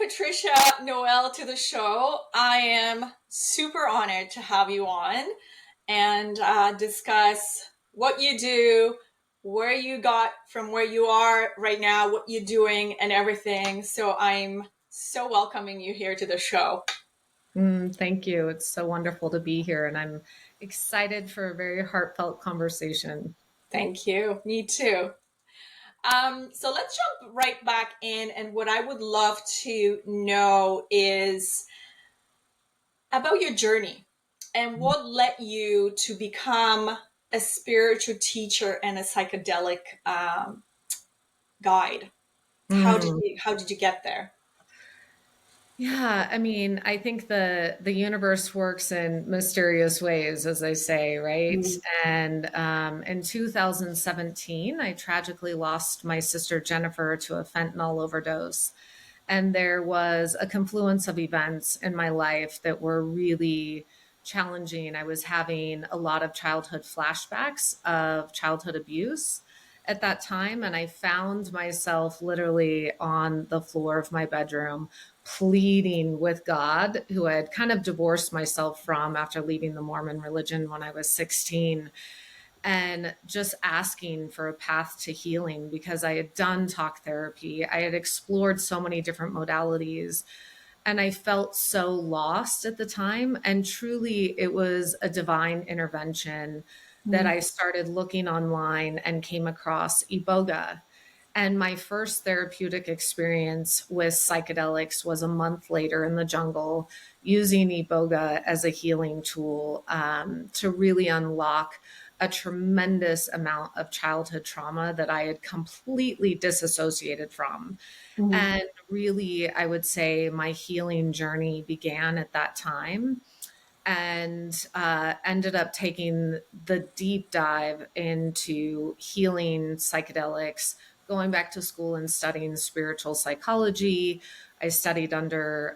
Patricia Noelle to the show. I am super honored to have you on and discuss what you do, where you got from where you are right now, what you're doing, and everything. So I'm so welcoming you here to the show. Thank you. It's so wonderful to be here, and I'm excited for a very heartfelt conversation. Thank you. Me too. So let's jump right back in. And what I would love to know is about your journey and what led you to become a spiritual teacher and a psychedelic guide. Mm. How did you get there? Yeah, I mean, I think the universe works in mysterious ways, as I say, right? Mm. And in 2017, I tragically lost my sister Jennifer to a fentanyl overdose. And there was a confluence of events in my life that were really challenging. I was having a lot of childhood flashbacks of childhood abuse at that time. And I found myself literally on the floor of my bedroom pleading with God, who I had kind of divorced myself from after leaving the Mormon religion when I was 16, and just asking for a path to healing because I had done talk therapy. I had explored so many different modalities and I felt so lost at the time. And truly, it was a divine intervention that Mm. I started looking online and came across Iboga. And my first therapeutic experience with psychedelics was a month later in the jungle, using Iboga as a healing tool to really unlock a tremendous amount of childhood trauma that I had completely disassociated from. Mhm. And really, I would say my healing journey began at that time and ended up taking the deep dive into healing psychedelics, going back to school and studying spiritual psychology. I studied under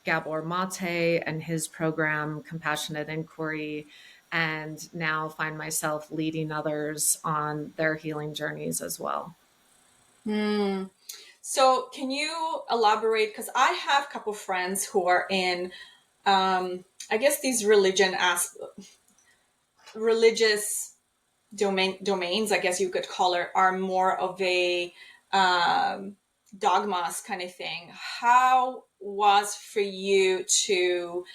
Gabor Mate and his program, Compassionate Inquiry, and now find myself leading others on their healing journeys as well. Mm. So can you elaborate? Because I have a couple friends who are in, I guess these religious domains, I guess you could call it, are more of a um, dogmas kind of thing. How was for you to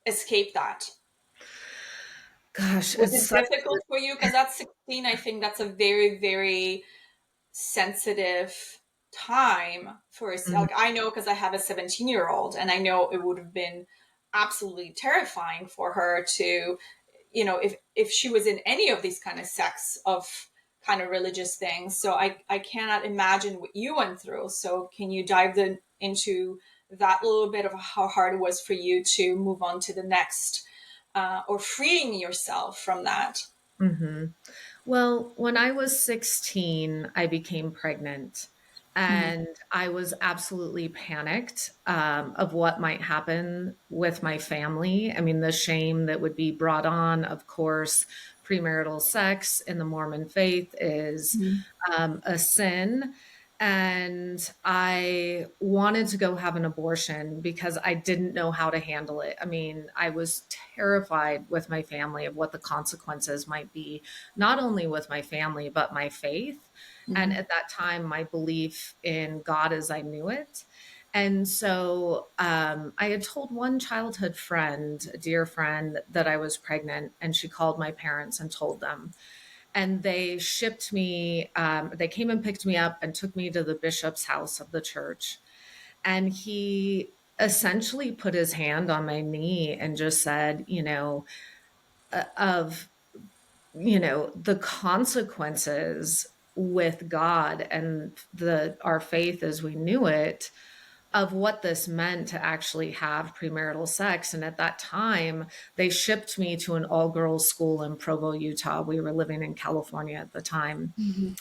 escape that? Gosh, Was it's it such difficult for you? Because at 16, I think that's a very, very sensitive time for us. a Like I know because I have a 17-year-old, and I know it would have been absolutely terrifying for her to, if she was in any of these kind of sects of kind of religious things. So I cannot imagine what you went through. So can you dive into that little bit of how hard it was for you to move on to the next, or freeing yourself from that? hmm Well, when I was 16, I became pregnant and I was absolutely panicked of what might happen with my family. I mean, the shame that would be brought on, of course, premarital sex in the Mormon faith is Mm-hmm. a sin. And I wanted to go have an abortion because I didn't know how to handle it. I mean, I was terrified with my family of what the consequences might be, not only with my family, but my faith. And Mm-hmm. at that time, my belief in God as I knew it. And so I had told one childhood friend, a dear friend, that I was pregnant, and she called my parents and told them. And they shipped me, they came and picked me up and took me to the bishop's house of the church. And he essentially put his hand on my knee and just said, of the consequences with God and the our faith as we knew it, of what this meant to actually have premarital sex. And at that time, they shipped me to an all girls school in Provo, Utah. We were living in California at the time. Mm-hmm.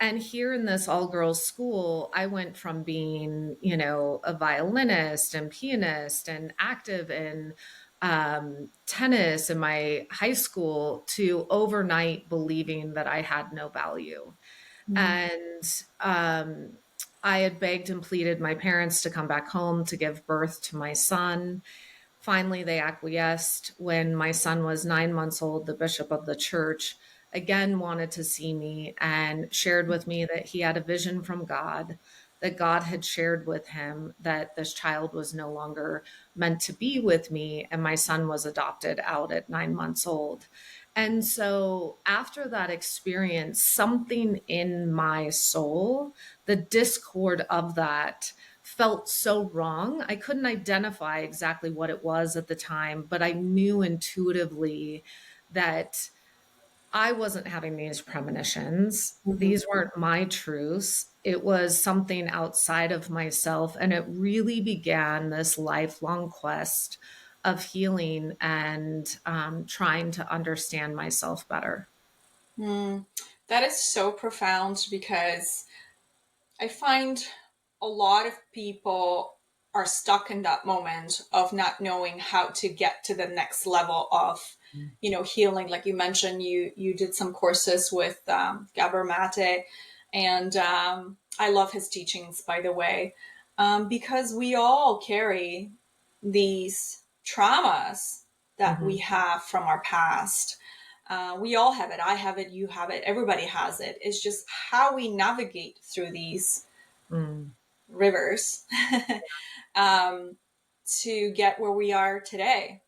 And here in this all girls school, I went from being, a violinist and pianist and active in tennis in my high school to overnight believing that I had no value. And I had begged and pleaded my parents to come back home to give birth to my son. Finally, they acquiesced. When my son was 9 months old, the bishop of the church again wanted to see me and shared with me that he had a vision from God, that God had shared with him that this child was no longer meant to be with me, and my son was adopted out at 9 months old. And so, after that experience, something in my soul, the discord of that, felt so wrong. I couldn't identify exactly what it was at the time, but I knew intuitively that I wasn't having these premonitions. Mhm. These weren't my truths. It was something outside of myself. And it really began this lifelong quest of healing and trying to understand myself better. Mm. That is so profound because I find a lot of people are stuck in that moment of not knowing how to get to the next level of, healing. Like you mentioned, you did some courses with Gabor Mate, and I love his teachings, by the way, because we all carry these traumas that we Mm-hmm. have from our past. We all have it. I have it. You have it. Everybody has it. It's just how we navigate through these Mm. rivers um, to get where we are today.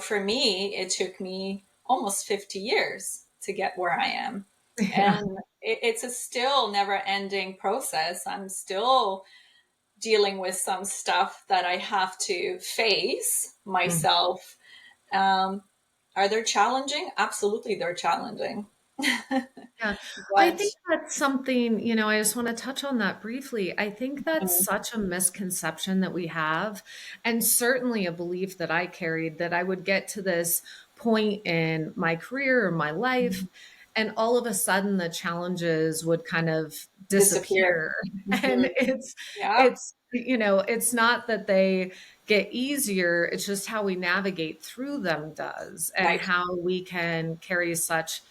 For me, it took me almost 50 years to get where I am. Yeah. And it's a still never ending process. I'm still dealing with some stuff that I have to face Mhm. myself. Um, are they challenging? Absolutely, they're challenging. Yeah. I But think that's something, I just want to touch on that briefly. I think that's mm, such a misconception that we have, and certainly a belief that I carried that I would get to this point in my career or my life, and all of a sudden the challenges would kind of disappear. disappear. Hmm. And it's, Yeah, it's, it's not that they get easier, it's just how we navigate through them does, and right. how we can carry such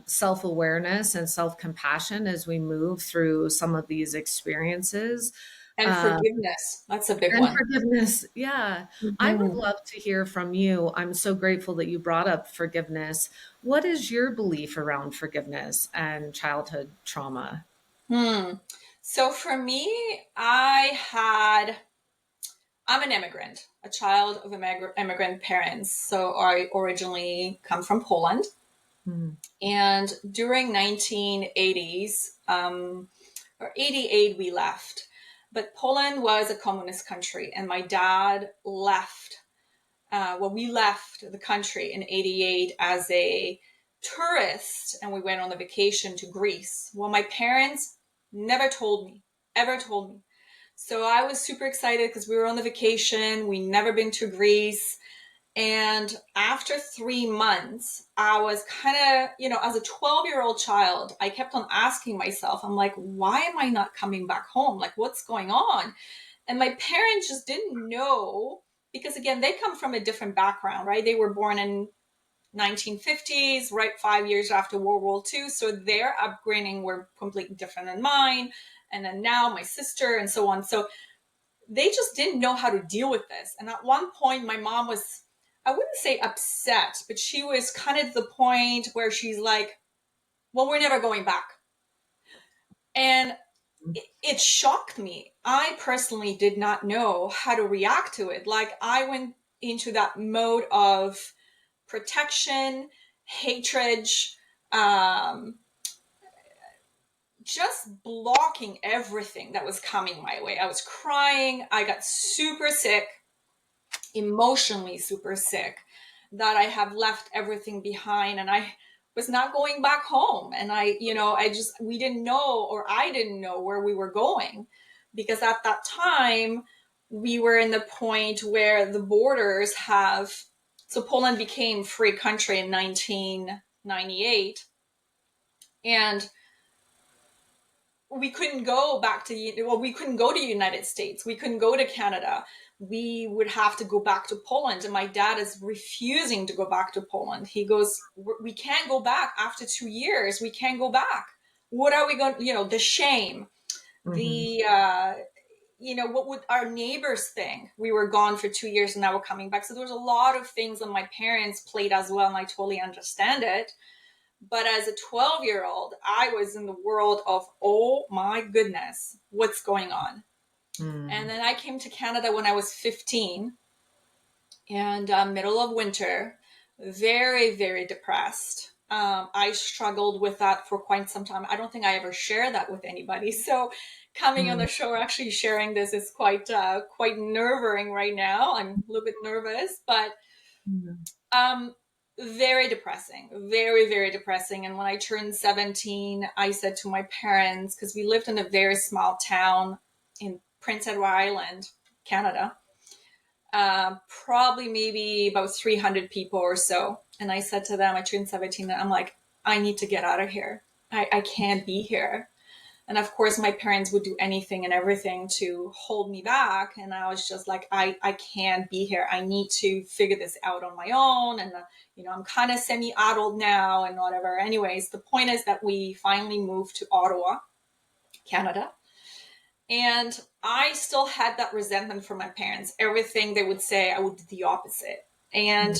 self awareness and self compassion as we move through some of these experiences. And Uh, forgiveness. That's a big and one. forgiveness. Yeah. I would Hmm. love to hear from you. I'm so grateful that you brought up forgiveness. What is your belief around forgiveness and childhood trauma? Hmm. So for me, I'm an immigrant, a child of immigrant parents. So I originally come from Poland. Mm, And during 1980s, or 88, we left. But Poland was a communist country, and my dad left. We left the country in 88 as a tourist, and we went on a vacation to Greece. Well, my parents never told me, ever told me. So I was super excited because we were on the vacation. We never been to Greece. And after 3 months, I was kind of, as a 12-year-old child, I kept on asking myself, I'm like, why am I not coming back home? Like, what's going on? And my parents just didn't know because, again, they come from a different background, right? They were born in 1950s, right 5 years after World War II. So their upbringing were completely different than mine. And then now my sister and so on. So they just didn't know how to deal with this. And at one point, my mom was, I wouldn't say upset, but she was kind of at the point where she's like, well, we're never going back. And it shocked me. I personally did not know how to react to it. Like, I went into that mode of protection, hatred, um, just blocking everything that was coming my way. I was crying. I got super sick, emotionally super sick, that I have left everything behind and I was not going back home. And we didn't know, or I didn't know where we were going, because at that time we were in the point where the borders have, so Poland became free country in 1998. And we couldn't go back to, well, we couldn't go to the United States, we couldn't go to Canada, we would have to go back to Poland. And my dad is refusing to go back to Poland. He goes, we can't go back after 2 years, we can't go back. What are we going, the shame. Mm-hmm. The what would our neighbors think? We were gone for 2 years and now we're coming back. So there was a lot of things that my parents played as well, and I totally understand it. But as a 12-year-old, I was in the world of, oh my goodness, what's going on? And Mm. then I came to Canada when I was 15, and middle of winter, very, very depressed. I struggled with that for quite some time. I don't think I ever shared that with anybody. So coming on Mm. the show, actually sharing this is quite nerve-wracking right now. I'm a little bit nervous, but Mm. um, very depressing, very, very depressing. And when I turned 17, I said to my parents, because we lived in a very small town in Prince Edward Island, Canada, probably maybe about 300 people or so. And I said to them, I turned 17, and I'm like, I need to get out of here. I can't be here. And of course, my parents would do anything and everything to hold me back. And I was just like, I can't be here. I need to figure this out on my own. And, I'm kind of semi adult now and whatever. Anyways, the point is that we finally moved to Ottawa, Canada. And I still had that resentment from my parents. Everything they would say, I would do the opposite. And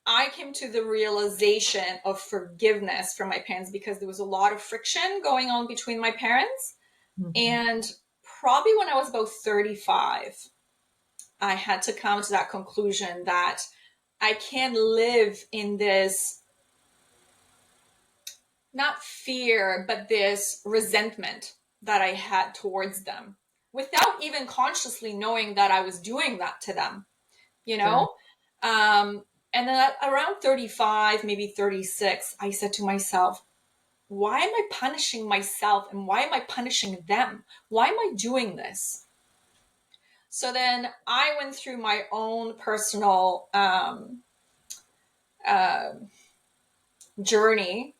I came to the realization of forgiveness from my parents because there was a lot of friction going on between my parents. Mm. And probably when I was about 35, I had to come to that conclusion that I can't live in this, not fear, but this resentment that I had towards them without even consciously knowing that I was doing that to them, you Sure. know? Um, and then at around 35, maybe 36, I said to myself, why am I punishing myself and why am I punishing them? Why am I doing this? So then I went through my own personal uh, journey.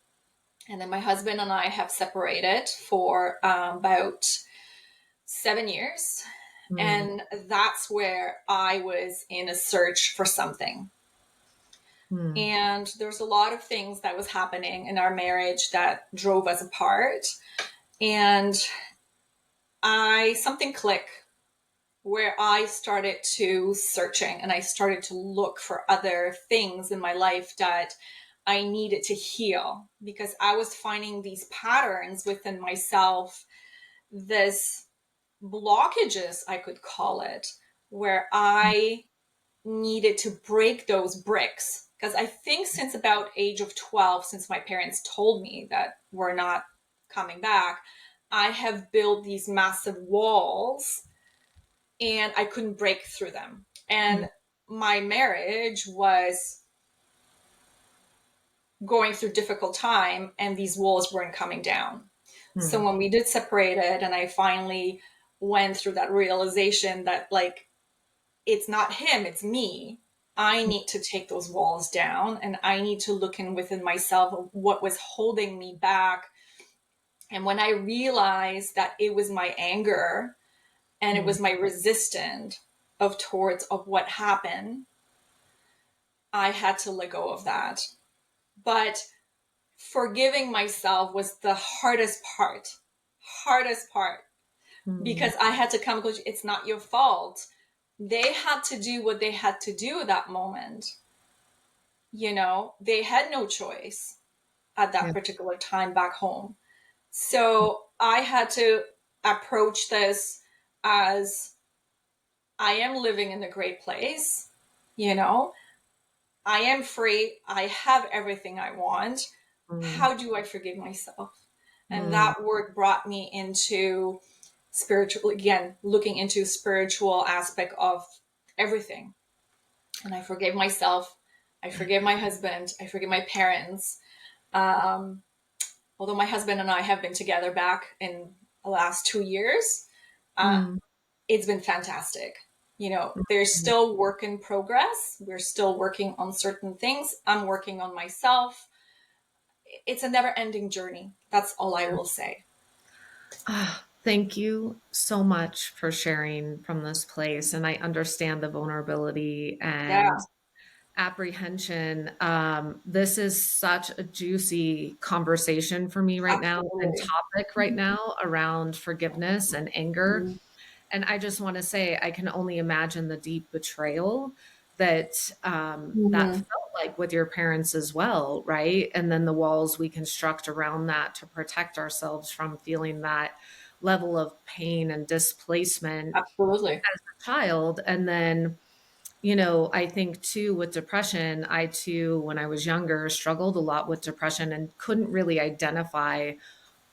And then my husband and I have separated for about 7 years. Mm. And that's where I was in a search for something. Mm. And there's a lot of things that was happening in our marriage that drove us apart. And something clicked where I started to searching and I started to look for other things in my life that I needed to heal because I was finding these patterns within myself, this blockages, I could call it, where I needed to break those bricks. Because I think since about age of 12, since my parents told me that we're not coming back, I have built these massive walls and I couldn't break through them. Mm. And my marriage was going through difficult time and these walls weren't coming down. So Mm. when we did separate it and I finally went through that realization that like it's not him, it's me. I need to take those walls down and I need to look in within myself what was holding me back. And when I realized that it was my anger and it Mm. was my resistance of what happened, I had to let go of that. But forgiving myself was the hardest part, Mm. because I had to come to, it's not your fault. They had to do what they had to do at that moment. They had no choice at that Yeah. particular time back home. So I had to approach this as I am living in a great place, you know, I am free. I have everything I want. Mm. How do I forgive myself? And Mm. that work brought me into spiritual, again, looking into spiritual aspect of everything. And I forgave myself. I forgave my husband. I forgave my parents. Um, Although my husband and I have been together back in the last 2 years, uh, Mm. it's been fantastic. There's still work in progress. We're still working on certain things. I'm working on myself. It's a never ending journey. That's all I will say. Ah, thank you so much for sharing from this place. And I understand the vulnerability Yeah. and apprehension. This is such a juicy conversation for me right now and Absolutely. topic right now around forgiveness and anger. Mhm. And I just want to say, I can only imagine the deep betrayal that that Mhm. felt like with your parents as well, right? And then the walls we construct around that to protect ourselves from feeling that level of pain and displacement Absolutely. as a child. And then, I think too with depression, I too, when I was younger, struggled a lot with depression and couldn't really identify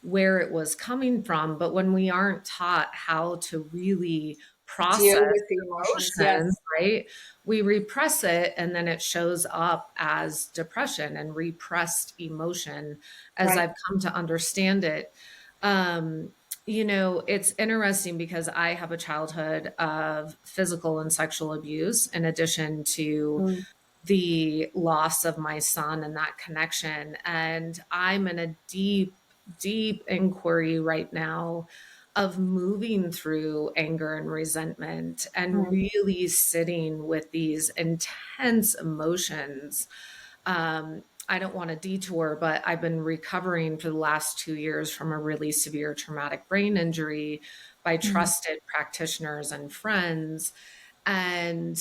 where it was coming from. But when we aren't taught how to really Deal process with the emotions. emotions, Yes. right? We repress it and then it shows up as depression and repressed emotion as Right. I've come to understand it. Um, it's interesting because I have a childhood of physical and sexual abuse in addition to Mm. the loss of my son and that connection. And I'm in a deep, deep inquiry right now of moving through anger and resentment and Mm. really sitting with these intense emotions. I don't want to detour, but I've been recovering for the last 2 years from a really severe traumatic brain injury by Mm. trusted practitioners and friends. And,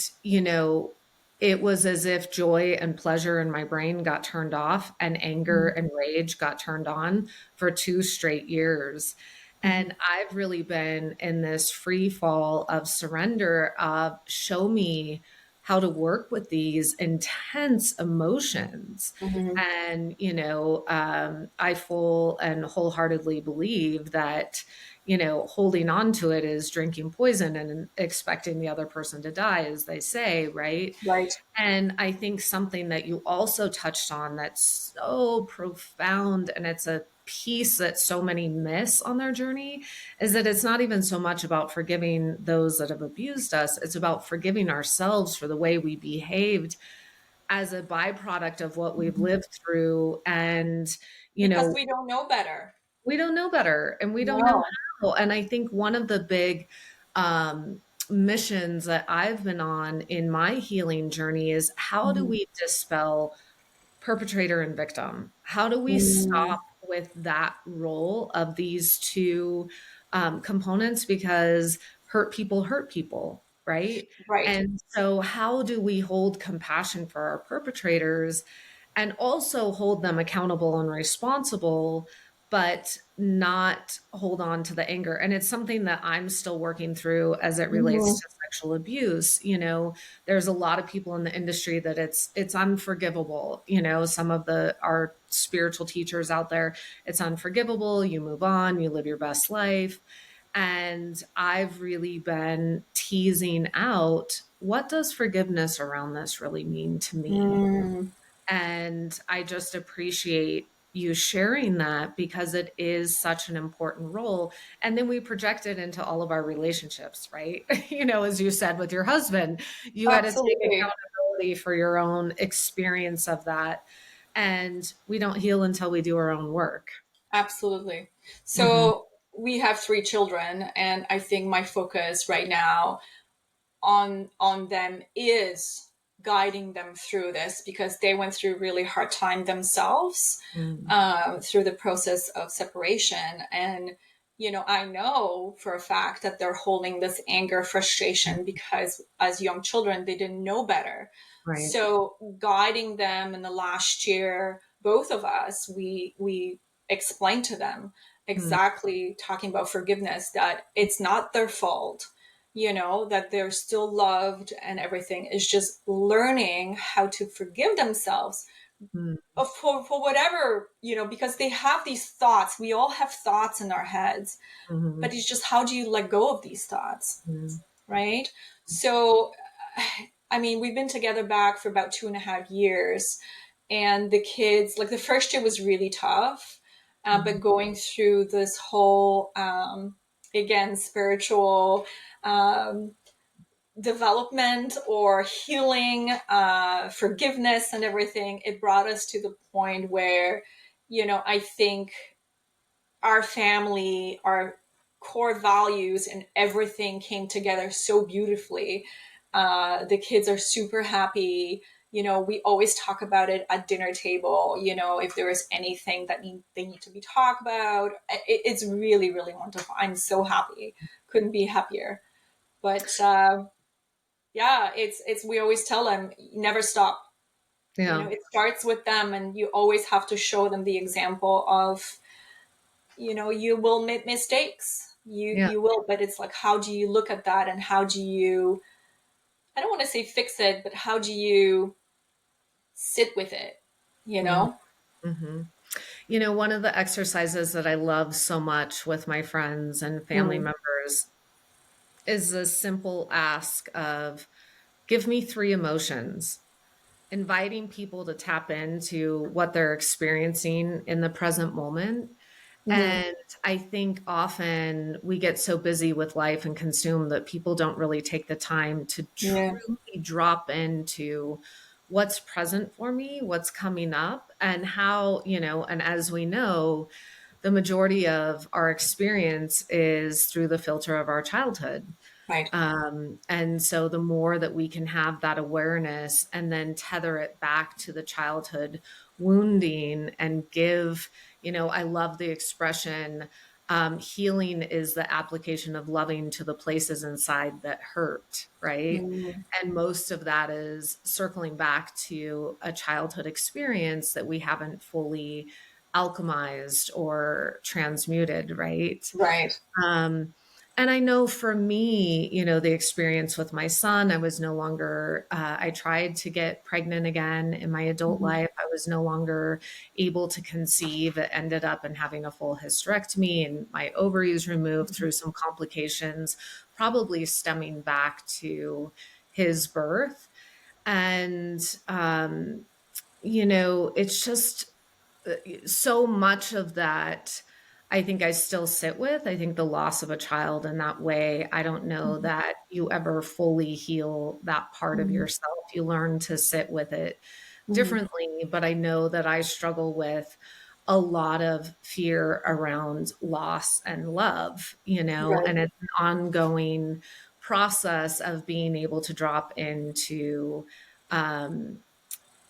it was as if joy and pleasure in my brain got turned off and anger Mm. and rage got turned on for 2 straight years. Mhm. And I've really been in this free fall of surrender of show me how to work with these intense emotions. Mhm. And, I full and wholeheartedly believe that holding on to it is drinking poison and expecting the other person to die, as they say, right? Right. And I think something that you also touched on that's so profound, and it's a piece that so many miss on their journey, is that it's not even so much about forgiving those that have abused us. It's about forgiving ourselves for the way we behaved as a byproduct of what we've Mhm. lived through. And, you Because know, we don't know better. we don't know better and we don't know No. how. And I think one of the big missions that I've been on in my healing journey is how do Mhm. we dispel perpetrator and victim? How do we Mm. stop with that role of these two components? Because hurt people, right? Right. And so, how do we hold compassion for our perpetrators and also hold them accountable and responsible, but not hold on to the anger? And it's something that I'm still working through as it relates Mhm. to sexual abuse. There's a lot of people in the industry that it's unforgivable. Some of the our spiritual teachers out there, it's unforgivable. You move on, you live your best life. And I've really been teasing out what does forgiveness around this really mean to me? Mm. And I just appreciate you sharing that because it is such an important role. And then we project it into all of our relationships, right? As you said with your husband, you had to take Absolutely. accountability for your own experience of that. And we don't heal until we do our own work. Absolutely. Hmm. So we have three children, and I think my focus right now on them is guiding them through this because they went through a really hard time themselves Mm. through the process of separation. And I know for a fact that they're holding this anger, frustration because as young children they didn't know better. Right. So guiding them in the last year, both of us, we explained to them Mm. exactly, talking about forgiveness, that it's not their fault, that they're still loved, and everything is just learning how to forgive themselves Mm. for whatever, because they have these thoughts. We all have thoughts in our heads, but Mhm. it's just how do you let go of these thoughts, Mm. right? So, I mean, we've been together back for about 2.5 years, and the kids, like the first year was really tough, but Mhm. going through this whole, again, spiritual um, development or healing, forgiveness, and everything, it brought us to the point where, I think our family, our core values, and everything came together so beautifully. The kids are super happy. We always talk about it at dinner table. If there is anything that they need to be talked about, it's really, really wonderful. I'm so happy. Couldn't be happier. But yeah, it's we always tell them, never stop. Yeah. It starts with them, and you always have to show them the example of, you will make mistakes. You Yeah. you will, but it's like, how do you look at that, and how do you, I don't want to say fix it, but how do you sit with it, you Mhm. know? Mhm. One of the exercises that I love so much with my friends and family Mm, members is the simple ask of give me three emotions, inviting people to tap into what they're experiencing in the present moment. mm, And I think often we get so busy with life and consume that people don't really take the time to yeah, truly drop into what's present for me, what's coming up, and how, and as we know, the majority of our experience is through the filter of our childhood. right. And so the more that we can have that awareness and then tether it back to the childhood wounding and give, I love the expression, healing is the application of loving to the places inside that hurt, right? Mm, And most of that is circling back to a childhood experience that we haven't fully alchemized or transmuted, right? right. Um, and I know for me, the experience with my son, I was no longer, I tried to get pregnant again in my adult Mhm, life. I was no longer able to conceive. It ended up in having a full hysterectomy and my ovaries removed mhm, through some complications, probably stemming back to his birth. And, it's just, so much of that I think I still sit with. I think the loss of a child in that way, I don't know mhm, that you ever fully heal that part of mhm, yourself. You learn to sit with it mhm. differently, but I know that I struggle with a lot of fear around loss and love, Right. and it's an ongoing process of being able to drop into um,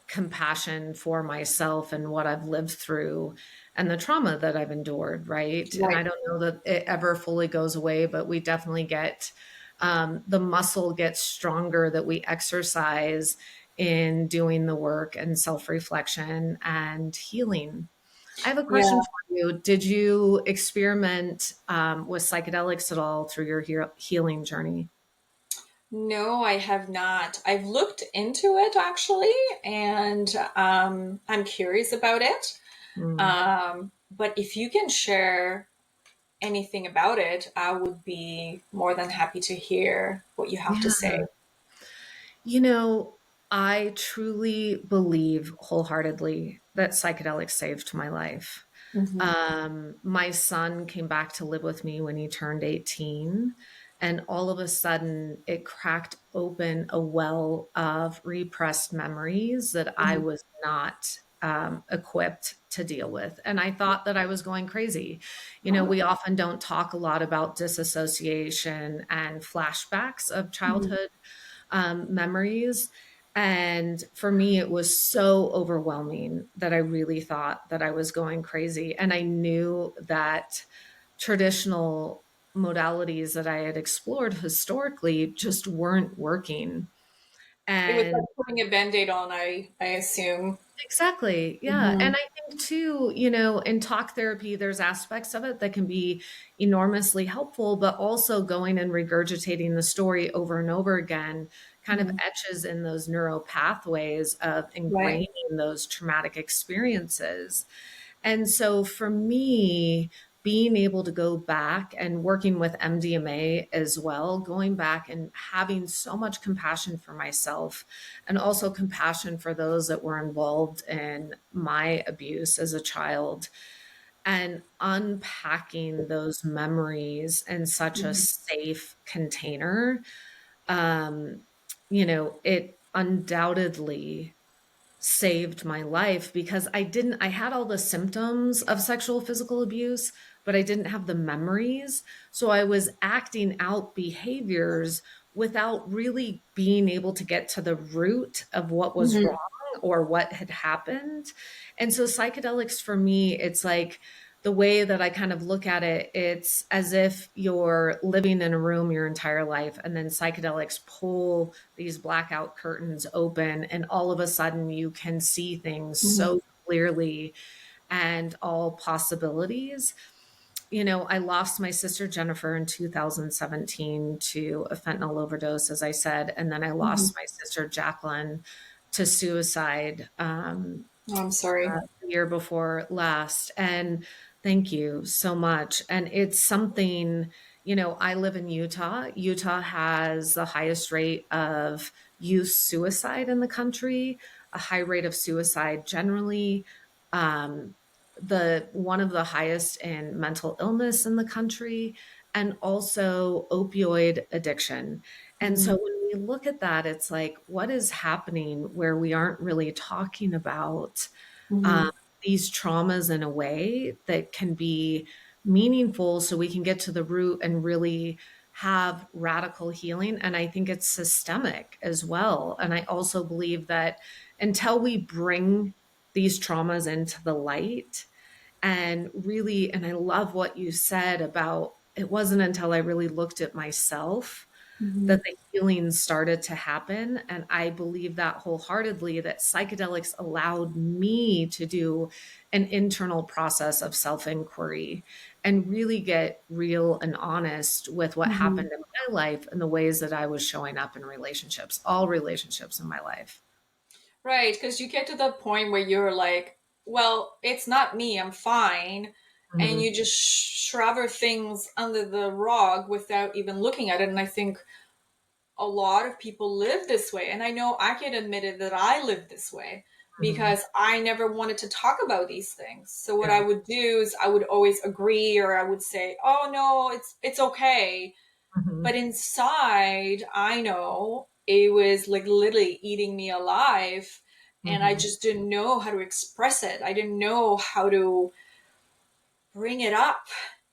compassion for myself and what I've lived through and the trauma that I've endured, right? And Right. I don't know that it ever fully goes away, but we definitely get the muscle gets stronger that we exercise in doing the work and self reflection and healing. I have a question Yeah. for you. Did you experiment with psychedelics at all through your healing journey? No, I have not. I've looked into it actually, and I'm curious about it. Mm. But if you can share anything about it, I would be more than happy to hear what you have to say. Yeah. You know, I truly believe wholeheartedly that psychedelics saved my life. Hmm. My son came back to live with me when he turned 18, and all of a sudden it cracked open a well of repressed memories that I Hmm. was not equipped to deal with. And I thought that I was going crazy. We often don't talk a lot about disassociation and flashbacks of Hmm. childhood memories. And for me, it was so overwhelming that I really thought that I was going crazy. And I knew that traditional modalities that I had explored historically just weren't working. It was like And putting a band-aid on, I assume. exactly. Yeah. Hmm. And I think too, in talk therapy, there's aspects of it that can be enormously helpful, but also going and regurgitating the story over and over again kind of Hmm. etches in those neural pathways of Right. ingraining those traumatic experiences. And so for me, being able to go back and working with MDMA as well, going back and having so much compassion for myself and also compassion for those that were involved in my abuse as a child and unpacking those memories in such a Hmm. safe container, um, it undoubtedly saved my life because I had all the symptoms of sexual physical abuse, but I didn't have the memories. So I was acting out behaviors without really being able to get to the root of what was wrong Hmm. or what had happened. And so psychedelics for me, it's like the way that I kind of look at it, it's as if you're living in a room your entire life, and then psychedelics pull these blackout curtains open, and all of a sudden you can see things Hmm. so clearly and all possibilities. You know, I lost my sister Jennifer in 2017 to a fentanyl overdose, as I said, and then I Hmm. lost my sister Jacqueline to suicide Oh, I'm sorry. the year before last. And thank you so much. And it's something, you know, I live in Utah. Utah has the highest rate of youth suicide in the country, a high rate of suicide generally. Um, the one of the highest in mental illness in the country, and also opioid addiction. And so Hmm. when we look at that, it's like, what is happening where we aren't really talking about um, Hmm. these traumas in a way that can be meaningful so we can get to the root and really have radical healing. And I think it's systemic as well. And I also believe that until we bring these traumas into the light and really, and I love what you said about it wasn't until I really looked at myself Hmm. that the healing started to happen. And I believe that wholeheartedly, that psychedelics allowed me to do an internal process of self inquiry and really get real and honest with what Hmm. happened in my life and the ways that I was showing up in relationships, all relationships in my life. Right, because you get to the point where you're like, well, it's not me, I'm fine. And Mhm. you just shove things under the rug without even looking at it. And I think a lot of people live this way. And I know I can admit it that I live this way Mhm. because I never wanted to talk about these things. So what I Yeah. would do is I would always agree, or I would say, "Oh no, it's okay." But Mhm. inside, I know it was like literally eating me alive. And I Mhm. just didn't know how to express it. I didn't know how to bring it up,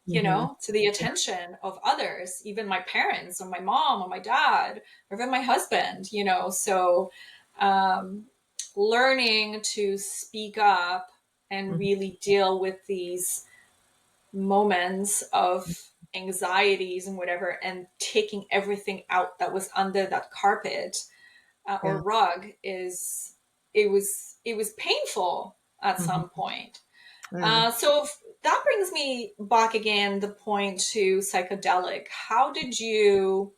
Mhm. to the Yeah. attention of others, even my parents or my mom or my dad, or even my husband. So um, learning to speak up and Mhm. really deal with these moments of anxieties and whatever, and taking everything out that was under that carpet or Yeah. rug is it was painful at Mhm. some point. Yeah. So that brings me back again the point to psychedelic. How did you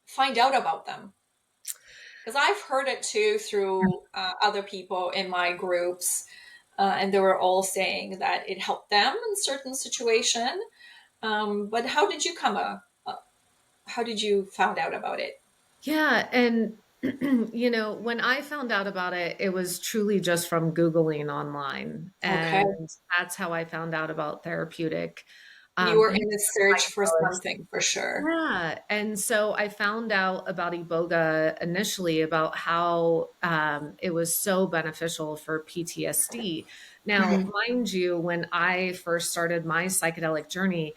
find out about them? Because I've heard it too through other people in my groups, and they were all saying that it helped them in certain situation. But how did you how did you found out about it? Yeah, and you know, when I found out about it, it was truly just from Googling online, Okay, and that's how I found out about therapeutic you were in use the of search for psychedelics. something for sure. Yeah, and so I found out about iboga initially, about how it was so beneficial for PTSD. Now, Hmm. mind you, when I first started my psychedelic journey,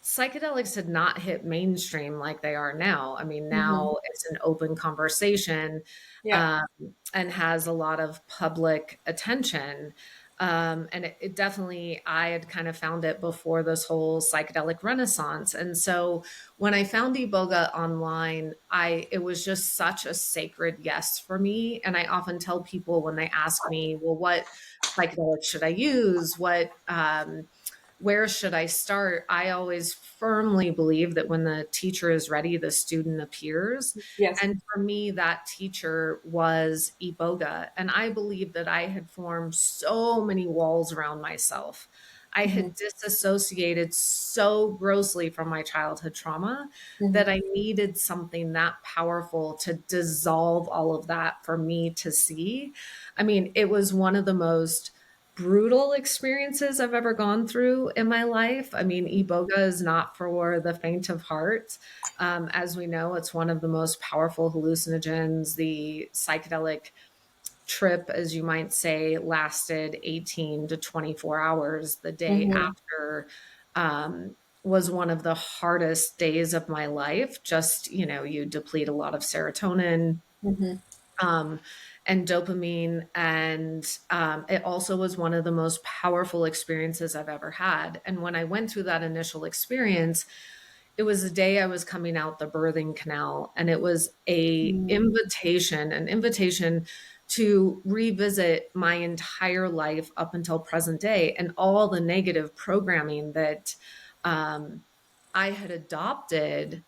psychedelics had not hit mainstream like they are now. I mean, Hmm. now it's an open conversation Yeah. um, and has a lot of public attention. And it definitely, I had kind of found it before this whole psychedelic renaissance. And so when I found Iboga online, it was just such a sacred yes for me. And I often tell people when they ask me, well, what psychedelics should I use? Where should I start? I always firmly believe that when the teacher is ready, the student appears. Yes. And for me, that teacher was Iboga. And I believe that I had formed so many walls around myself. I Hmm. had disassociated so grossly from my childhood trauma Hmm. that I needed something that powerful to dissolve all of that for me to see. I mean, it was one of the most brutal experiences I've ever gone through in my life. I mean, iboga is not for the faint of heart. As we know, it's one of the most powerful hallucinogens. The psychedelic trip, as you might say, lasted 18 to 24 hours the day Hmm. after. Um, was one of the hardest days of my life. Just, you deplete a lot of serotonin, Hmm. um, and dopamine. And it also was one of the most powerful experiences I've ever had. And when I went through that initial experience, it was the day I was coming out the birthing canal, and it was an invitation to revisit my entire life up until present day and all the negative programming that um, I had adopted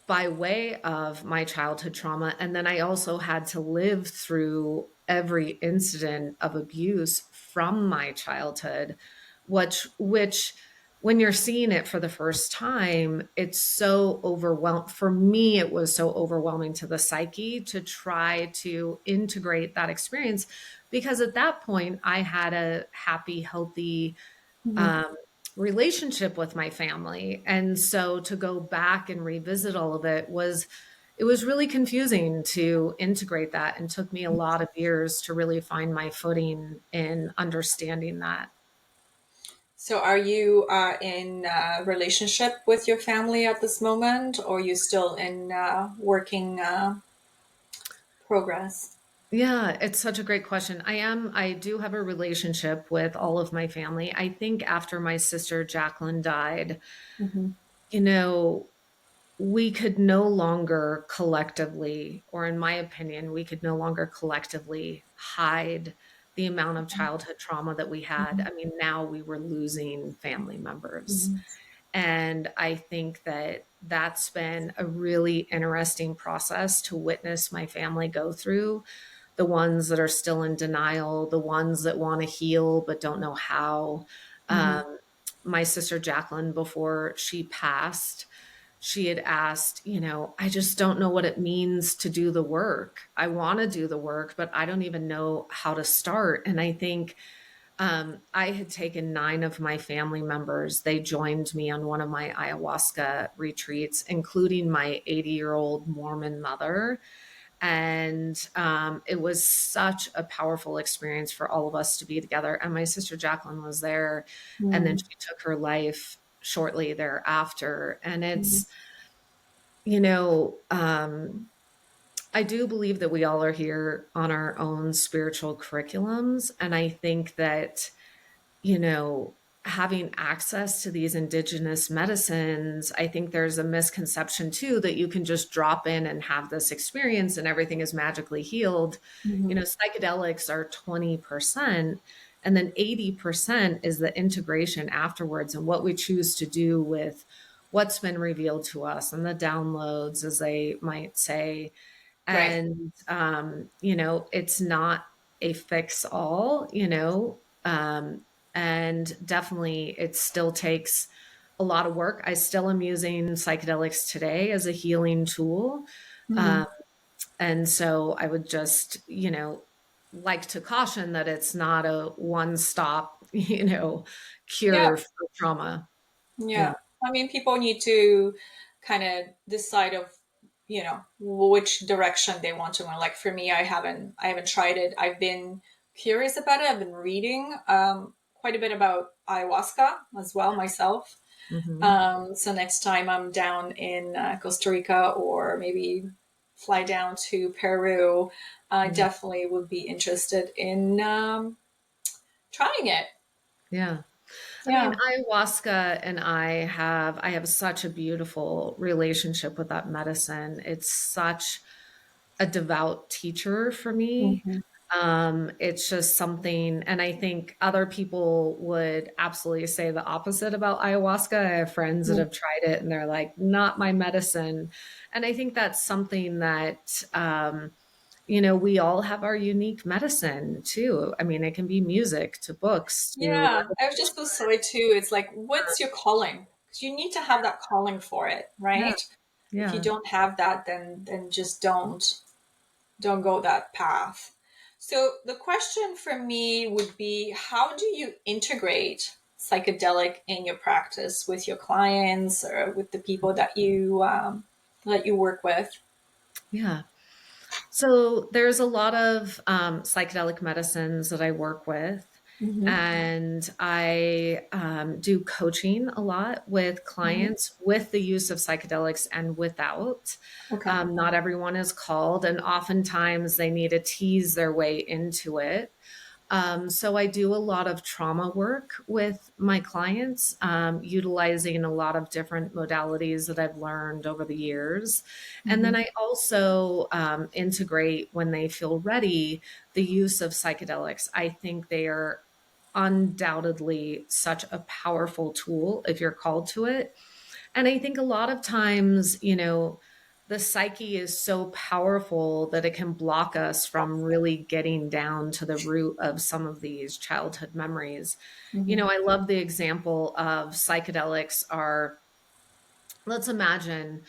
by way of my childhood trauma. And then I also had to live through every incident of abuse from my childhood, which when you're seeing it for the first time, it's so overwhelming. For me, it was so overwhelming to the psyche to try to integrate that experience, because at that point I had a happy, healthy Hmm. um, relationship with my family. And so to go back and revisit all of it was really confusing to integrate that, and took me a lot of years to really find my footing in understanding that. So, are you in a relationship with your family at this moment, or are you still in working progress? Yeah, it's such a great question. I do have a relationship with all of my family. I think after my sister Jacqueline died, Hmm. you know, we could no longer collectively, or in my opinion, we could no longer collectively hide the amount of childhood trauma that we had. Hmm. I mean, now we were losing family members. Hmm. And I think that that's been a really interesting process to witness my family go through. The ones that are still in denial, the ones that want to heal but don't know how. Hmm. Um, my sister Jacqueline, before she passed, she had asked, I just don't know what it means to do the work. I want to do the work, but I don't even know how to start. And I think I had taken 9 of my family members. They joined me on one of my ayahuasca retreats, including my 80-year-old Mormon mother. And it was such a powerful experience for all of us to be together. And my sister Jacqueline was there, and then Hmm. she took her life shortly thereafter. And Hmm. it's, you know, um, I do believe that we all are here on our own spiritual curriculums. And I think that, you know, having access to these indigenous medicines, I think there's a misconception too that you can just drop in and have this experience and everything is magically healed. Hmm. Psychedelics are 20%, and then 80% is the integration afterwards and what we choose to do with what's been revealed to us and the downloads, as they might say. Right. And it's not a fix all, and definitely it still takes a lot of work. I still am using psychedelics today as a healing tool. Hmm. um, and so I would just like to caution that it's not a one stop Yeah. cure for trauma. Yeah. Yeah. I mean, people need to kind of decide of, which direction they want to go. Like for me, I haven't tried it. I've been curious about it. I've been reading quite a bit about ayahuasca as well myself. Hmm. So next time I'm down in Costa Rica, or maybe fly down to Peru, I Yeah. definitely would be interested in trying it. Yeah. I mean, Yeah. ayahuasca and I have such a beautiful relationship with that medicine. It's such a devout teacher for me. Hmm. It's just something, and I think other people would absolutely say the opposite about ayahuasca. I have friends that have tried it and they're like, not my medicine. And I think that's something that, we all have our unique medicine too. I mean, it can be music to books to Yeah, I was just going to say too. It's like, what's your calling? Because you need to have that calling for it, yeah, right? If you yeah. don't have that, then just don't go that path. So the question for me would be, how do you integrate psychedelic in your practice with your clients or with the people that you work with? Yeah. So there's a lot of psychedelic medicines that I work with. Mm-hmm. And I do coaching a lot with Mm-hmm. clients with the use of psychedelics and without. Okay. Not everyone is called, and oftentimes they need to tease their way into it. So I do a lot of trauma work with my clients, utilizing a lot of different modalities that I've learned over the years. And then Mm-hmm. I also integrate, when they feel ready, the use of psychedelics. I think they are undoubtedly such a powerful tool if you're called to it. And I think a lot of times, the psyche is so powerful that it can block us from really getting down to the root of some of these childhood memories. Mm-hmm. I love the example of psychedelics are, let's imagine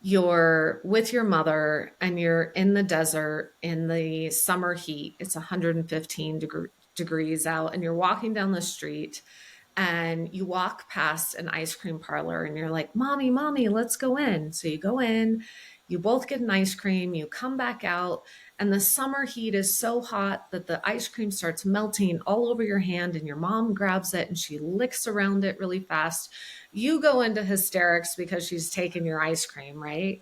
you're with your mother and you're in the desert in the summer heat. It's 115 degrees out, and you're walking down the street and you walk past an ice cream parlor and you're like, Mommy, Mommy, let's go in. So you go in, you both get an ice cream, you come back out, and the summer heat is so hot that the ice cream starts melting all over your hand, and your mom grabs it and she licks around it really fast. You go into hysterics because she's taken your ice cream, right?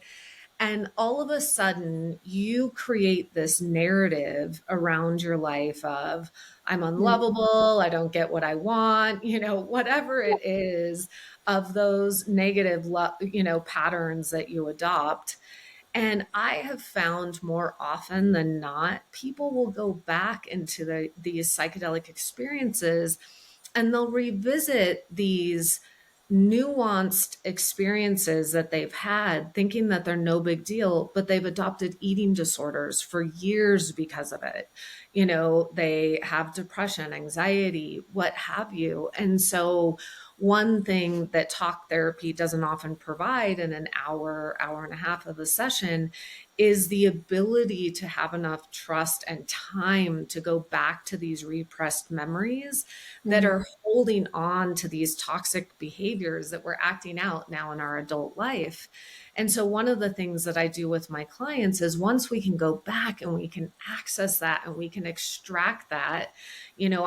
And all of a sudden, you create this narrative around your life of, I'm unlovable, I don't get what I want, whatever it is, of those negative, patterns that you adopt. And I have found more often than not, people will go back into these psychedelic experiences and they'll revisit these nuanced experiences that they've had, thinking that they're no big deal, but they've adopted eating disorders for years because of it. They have depression, anxiety, what have you. And so, one thing that talk therapy doesn't often provide in an hour, hour and a half of a session is the ability to have enough trust and time to go back to these repressed memories that Mm-hmm. are holding on to these toxic behaviors that we're acting out now in our adult life. And so, one of the things that I do with my clients is, once we can go back and we can access that and we can extract that,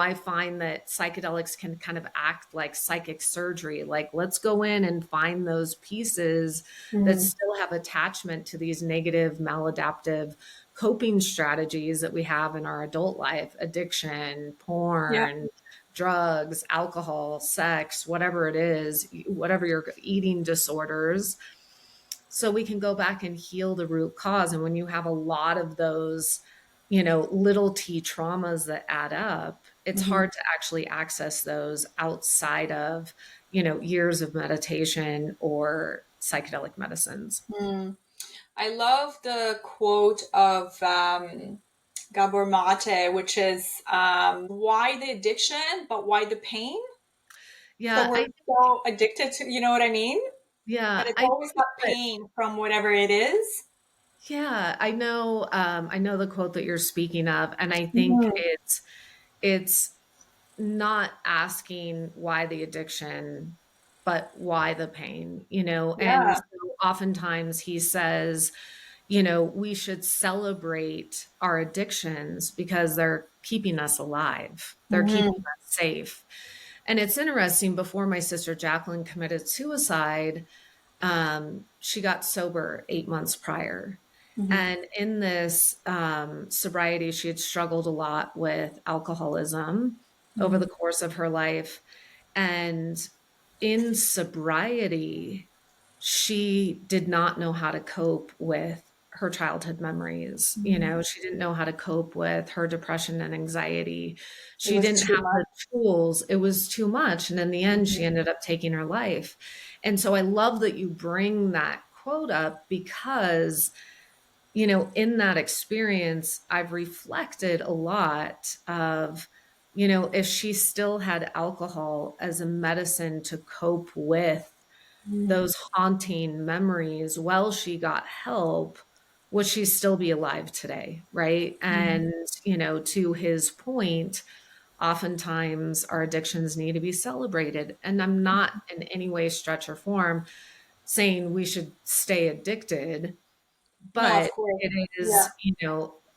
I find that psychedelics can kind of act like psychic surgery. Like, let's go in and find those pieces that Mm-hmm. still have attachment to these negative, maladaptive coping strategies that we have in our adult life: addiction, Yeah. porn, drugs, alcohol, sex, whatever it is, whatever your eating disorders. So we can go back and heal the root cause. And when you have a lot of those, little t traumas that add up, it's Mm-hmm. hard to actually access those outside of, years of meditation or psychedelic medicines. Mm. I love the quote of Gabor Mate, which is why the addiction, but why the pain? So Yeah, we're so addicted to, you know what I mean? But it's I always think that that, pain from whatever it is. yeah, I know the quote that you're speaking of, and I think Mhm. it's not asking why the addiction, but why the pain, and Yeah. so oftentimes he says, we should celebrate our addictions because they're keeping us alive. They're keeping Hmm. us safe. And it's interesting, before my sister Jacqueline committed suicide, she got sober 8 months prior. Hmm. And in this sobriety, she had struggled a lot with alcoholism over Hmm. the course of her life. And in sobriety, she did not know how to cope with her childhood memories. Hmm. She didn't know how to cope with her depression and anxiety. It She was didn't too have much. the tools. It was too much. And in the end, Hmm. she ended up taking her life. And so I love that you bring that quote up because, in that experience, I've reflected a lot of, if she still had alcohol as a medicine to cope with Hmm. those haunting memories while she got help, would she still be alive today? Right. Hmm. And, to his point, oftentimes our addictions need to be celebrated. And I'm not in any way, stretch, or form saying we should stay addicted, No, of but course. it Yeah. is,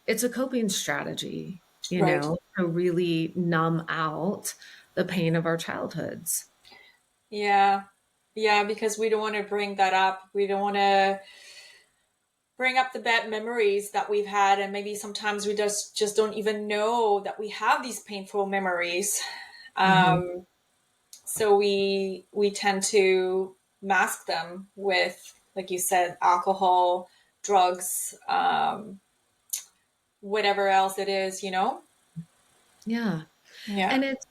it's a coping strategy. Right. to really numb out the pain of our childhoods. Yeah. Yeah, because we don't want to bring that up. We don't want to bring up the bad memories that we've had, and maybe sometimes we just don't even know that we have these painful memories. Mhm. Um, so we tend to mask them with, like you said, alcohol, drugs, whatever else it is, you know. Yeah. Yeah. And it's,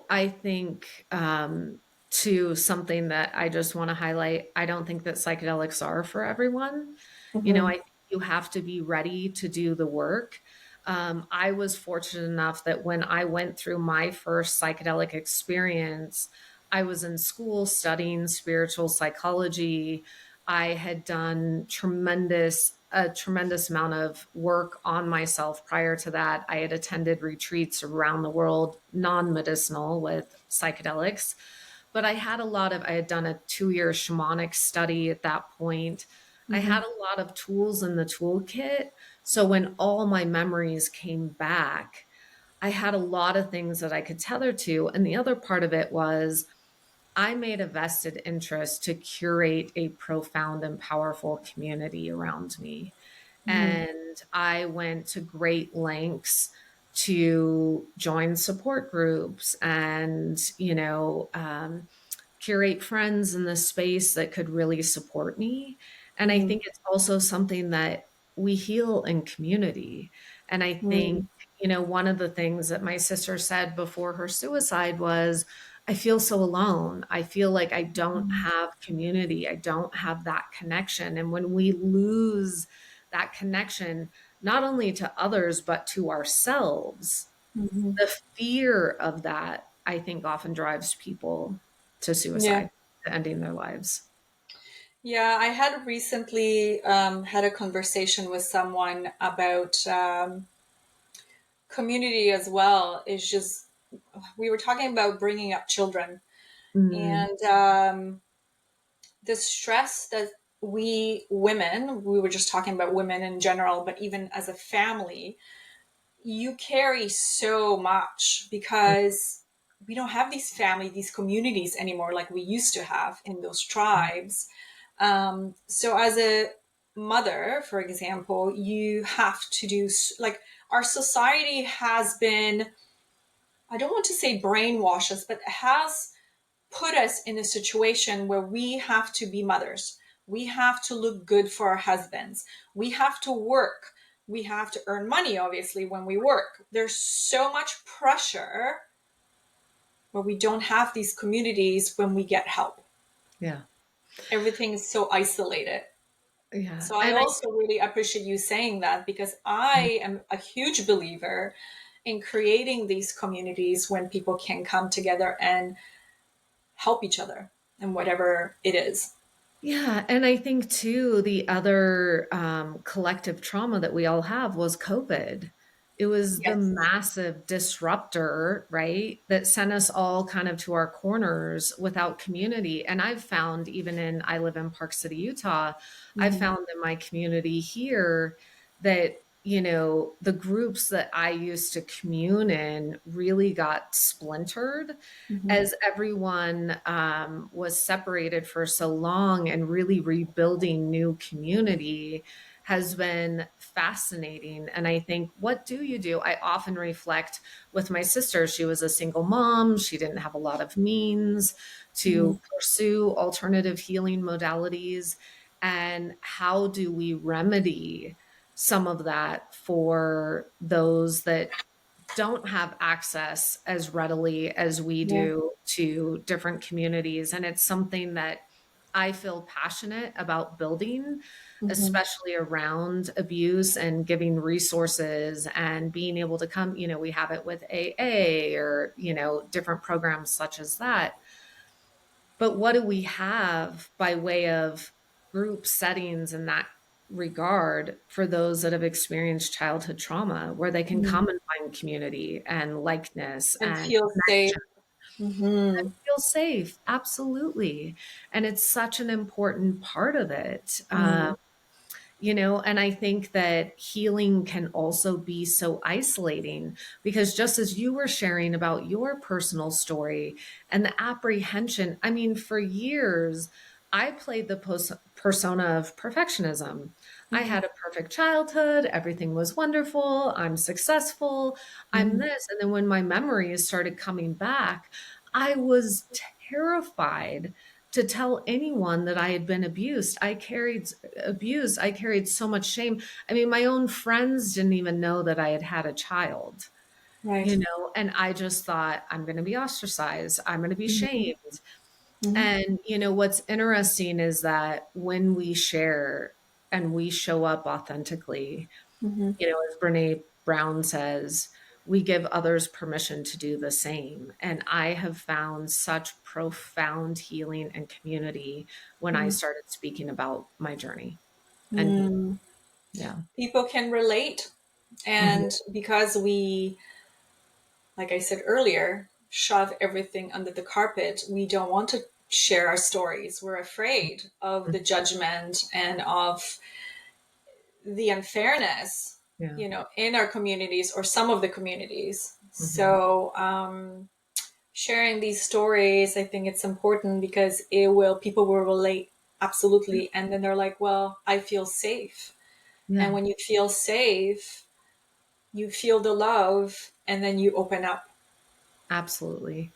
I think, to something that I just want to highlight, I don't think that psychedelics are for everyone. I Hmm. think you have to be ready to do the work. I was fortunate enough that when I went through my first psychedelic experience, I was in school studying spiritual psychology. I had done a tremendous amount of work on myself prior to that. I had attended retreats around the world, non-medicinal with psychedelics, but I had done a 2-year shamanic study at that point. I Hmm. had a lot of tools in the toolkit. So when all my memories came back, I had a lot of things that I could tether to. And the other part of it was I made a vested interest to curate a profound and powerful community around me. Hmm. And I went to great lengths to join support groups and, curate friends in the space that could really support me. And I Hmm. think it's also something that we heal in community. And I think, Hmm. one of the things that my sister said before her suicide was, I feel so alone. I feel like I don't have community. I don't have that connection. And when we lose that connection, not only to others, but to ourselves, Hmm. the fear of that, I think, often drives people to Yeah. suicide, to ending their lives. Yeah, I had recently had a conversation with someone about community as well. Is just we were talking about bringing up children Mm, and the stress that we women, we were just talking about women in general, but even as a family, you carry so much because we don't have these communities anymore like we used to have in those tribes. So as a mother, for example, you have to do like our society has been, I don't want to say brainwash us, but has put us in a situation where we have to be mothers. We have to look good for our husbands. We have to work. We have to earn money, obviously, when we work. There's so much pressure where we don't have these communities when we get help. yeah. Everything is so isolated. Yeah. So I And I, also really appreciate you saying that because I am a huge believer in creating these communities when people can come together and help each other in whatever it is. yeah. And I think too, the other collective trauma that we all have was COVID. It was the Yes. massive disruptor, right? That sent us all kind of to our corners without community. And I've found, I live in Park City, Utah, I've Mhm. found in my community here that, the groups that I used to commune in really got splintered Mhm. as everyone was separated for so long, and really rebuilding new community has been fascinating. And I think, what do you do? I often reflect with my sister. She was a single mom. She didn't have a lot of means Mhm. to pursue alternative healing modalities. And how do we remedy some of that for those that don't have access as readily as we Yeah. do to different communities? And it's something that I feel passionate about building, Mhm. especially around abuse and giving resources and being able to come, we have it with AA or, different programs such as that. But what do we have by way of group settings in that regard for those that have experienced childhood trauma, where they can Mhm. come and find community and likeness And and feel safe. connection and Mhm. feel safe? Absolutely. And it's such an important part of it. Mhm. And I think that healing can also be so isolating because just as you were sharing about your personal story and the apprehension, I mean, for years, I played the persona of perfectionism. I Mm-hmm. had a perfect childhood. Everything was wonderful. I'm successful. I'm Mm-hmm. this. And then when my memories started coming back, I was terrified to tell anyone that I had been abused. I carried so much shame. I mean, my own friends didn't even know that I had had a child, Right. and I just thought, I'm going to be ostracized. I'm going to be Mm-hmm. shamed. Mm-hmm. And, what's interesting is that when we share and we show up authentically, Mm-hmm. as Brene Brown says, we give others permission to do the same. And I have found such profound healing and community when I started speaking about my journey and healing. Mm-hmm. Yeah. People can relate. Mhm. And because we, like I said earlier, shove everything under the carpet, we don't want to share our stories. We're afraid of the judgment and of the unfairness, Yeah. in our communities or some of the communities. Hmm. So, sharing these stories, I think it's important because people will relate absolutely. And then they're like, well, I feel safe. And Yeah, when you feel safe, you feel the love and then you open up. absolutely.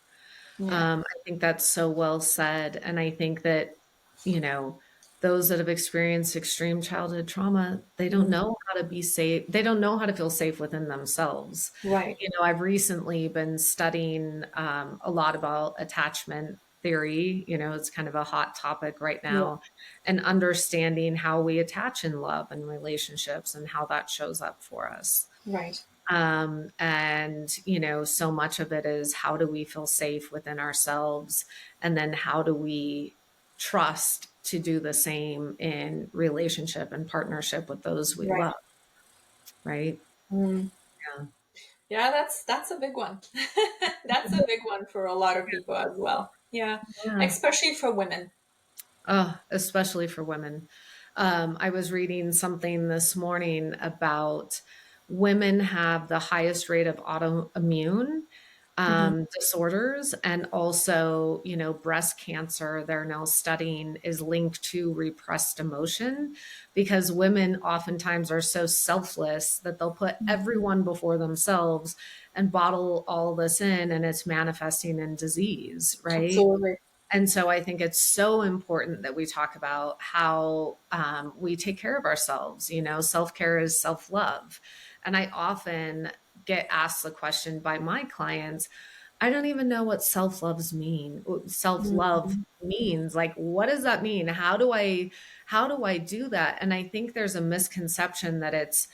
Yeah. I think that's so well said. And I think that, you know, those that have experienced extreme childhood trauma, they don't Mm. know how to be safe. They don't know how to feel safe within themselves. Right. I've recently been studying a lot about attachment theory. It's kind of a hot topic right Yeah. now, and understanding how we attach in love and relationships and how that shows up for us. Right. And so much of it is how do we feel safe within ourselves, and then how do we trust to do the same in relationship and partnership with those we Right. love, right? Mm. Yeah. Yeah, that's a big one. That's a big one for a lot of people as well. Yeah, Yeah. especially for women. Especially for women. I was reading something this morning about women have the highest rate of autoimmune Hmm. disorders, and also, breast cancer, they're now studying, is linked to repressed emotion because women oftentimes are so selfless that they'll put everyone before themselves and bottle all this in, and it's manifesting in disease, right? Absolutely. And so I think it's so important that we talk about how we take care of ourselves. Self care is self love. And I often get asked the question by my clients, I don't even know what self love Mhm. means. Like, what does that mean? How do I do that? And I think there's a misconception that it's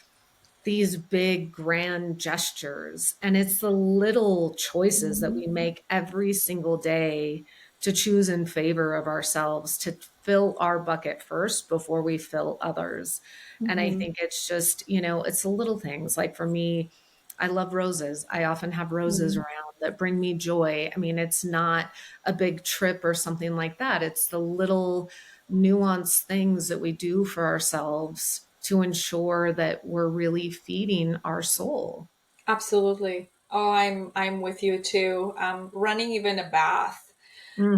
these big grand gestures, and it's the little choices that we make every single day to choose in favor of ourselves, to fill our bucket first before we fill others. And I Mhm. think it's just, it's the little things. Like for me, I love roses. I often have roses Mhm. around that bring me joy. I mean, it's not a big trip or something like that. It's the little nuanced things that we do for ourselves to ensure that we're really feeding our soul. Absolutely. Oh, I'm with you too. Running even a bath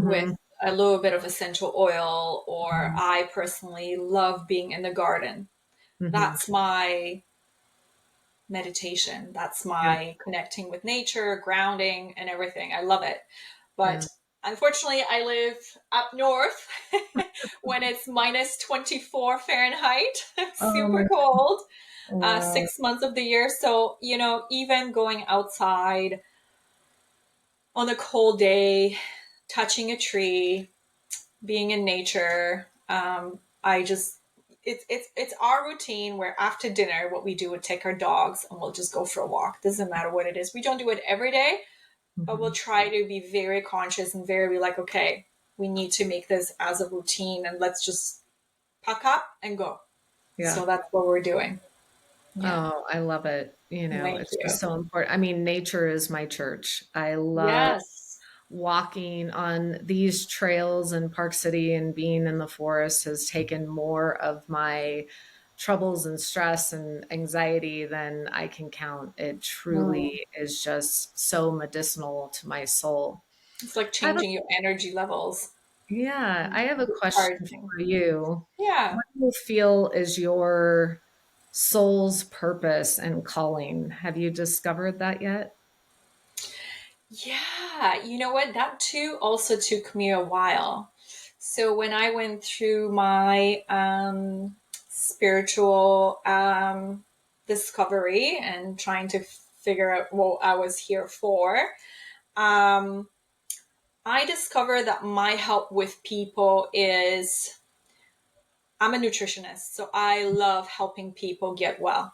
with Hmm. a little bit of essential oil, or I personally love being in the garden. Hmm. That's my meditation. That's Yeah, my connecting with nature, grounding, and everything. I love it. But yeah. unfortunately, I live up north when it's minus 24 Fahrenheit, Oh super my, cold, wow. 6 months of the year. So, even going outside on a cold day, touching a tree, being in nature, I just it's our routine where after dinner what we do would take our dogs and we'll just go for a walk. Doesn't matter what it is. We don't do it every day, but we'll Hmm. try to be very conscious and very like, okay, we need to make this as a routine and let's just pack up and go. Yeah. So that's what we're doing. Yeah. Oh, I love it. Thank It's you. just so important. I mean, nature is my church. I love Yes. walking on these trails in Park City, and being in the forest has taken more of my troubles and stress and anxiety than I can count. It Mm. truly is just so medicinal to my soul. It's like I have a, changing your energy levels. yeah, I have a question Recharging. for you. Yeah. What do you feel is your soul's purpose and calling? Have you discovered that yet? Yeah. You know what? That too also took me a while. So when I went through my spiritual discovery and trying to figure out what I was here for, um, I discovered that my help with people is I'm a nutritionist, so I love helping people get well.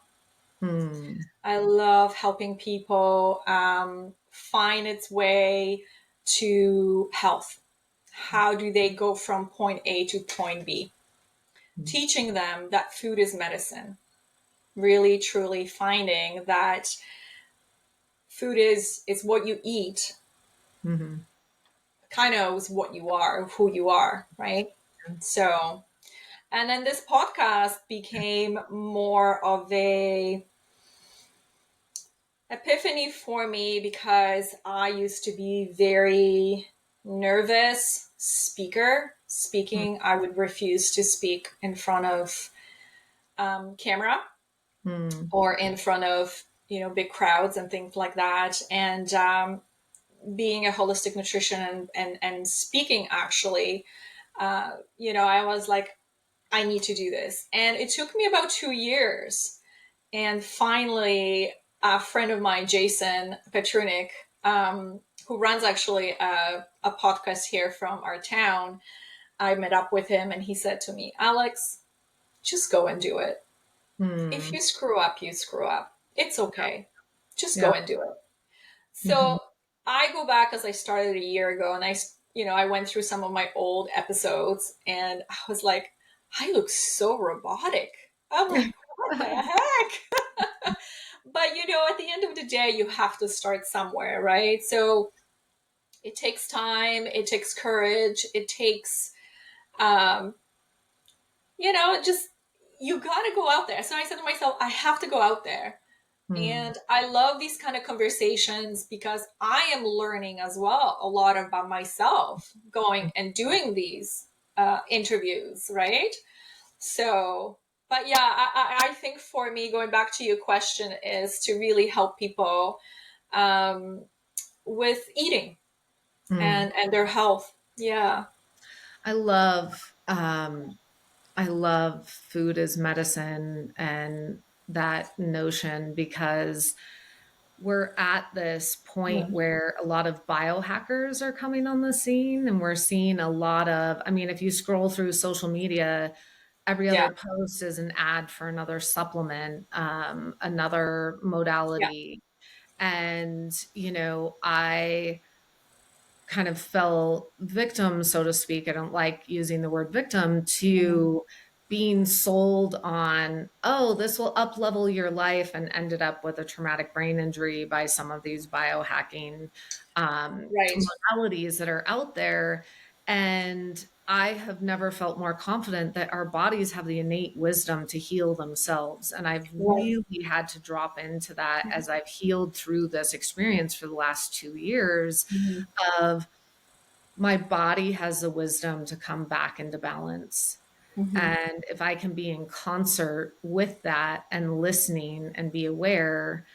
Hmm. I love helping people find its way to health. How do they go from point A to point B? Teaching them that food is medicine. Really, truly finding that food is what you eat, Mm-hmm. kind of is what you are, who you are, right? So, and then this podcast became more of a epiphany for me because I used to be very nervous speaking. I would refuse to speak in front of camera Mm-hmm. or in front of big crowds and things like that. And being a holistic nutrition and speaking actually, I was like, I need to do this, and it took me about 2 years. And finally, a friend of mine, Jason Petrunik, who runs actually a podcast here from our town, I met up with him and he said to me, Alex, just go and do it. If Hmm. you screw up, you screw up. It's okay. Just go Yep. and do it. Mm-hmm. So I go back as I started a year ago and I went through some of my old episodes and I was like, I look so robotic. I'm like, what the heck? But at the end of the day, you have to start somewhere, right? So it takes time, it takes courage, it takes, um, just you got to go out there. So I said to myself, I have to go out there. Hmm. And I love these kind of conversations because I am learning as well a lot about myself going and doing these interviews, right? So, but yeah, I think for me, going back to your question, is to really help people um, with eating Hmm. and their health. Yeah. I love I love food as medicine and that notion because we're at this point Mhm. where a lot of biohackers are coming on the scene and we're seeing a lot of, I mean, if you scroll through social media, every Yeah. other post is an ad for another supplement, another Yeah. modality. And, I kind of fell victim, so to speak. I don't like using the word victim Mhm. to being sold on, oh, this will up level your life, and ended up with a traumatic brain injury by some of these biohacking Right. modalities that are out there. And I have never felt more confident that our bodies have the innate wisdom to heal themselves. And I've Right. really had to drop into that as I've healed through this experience for the last 2 years Mhm. of my body has the wisdom to come back into balance. Mhm. And if I can be in concert with that and listening and be aware,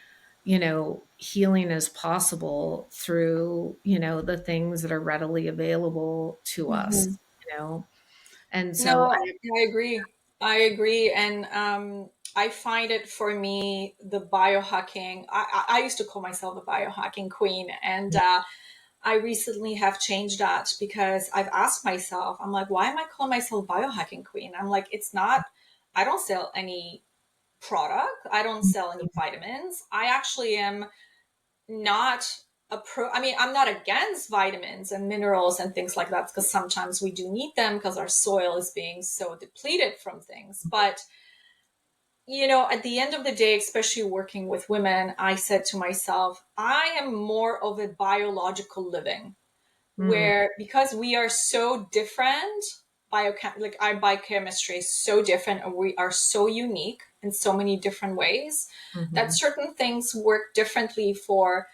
healing is possible through, the things that are readily available to Mhm. us, you know? And so, No, I agree. I agree. And I find it for me, the biohacking, I used to call myself a biohacking queen. And I recently have changed that because I've asked myself, I'm like, why am I calling myself biohacking queen? I'm like, it's not, I don't sell any product. I don't sell any vitamins. I actually am not I mean, I'm not against vitamins and minerals and things like that because sometimes we do need them because our soil is being so depleted from things. But at the end of the day, especially working with women, I said to myself, I am more of a biological living mm, where because we are so different like our biochemistry is so different, and we are so unique in so many different ways that Mm-hmm. certain things work differently for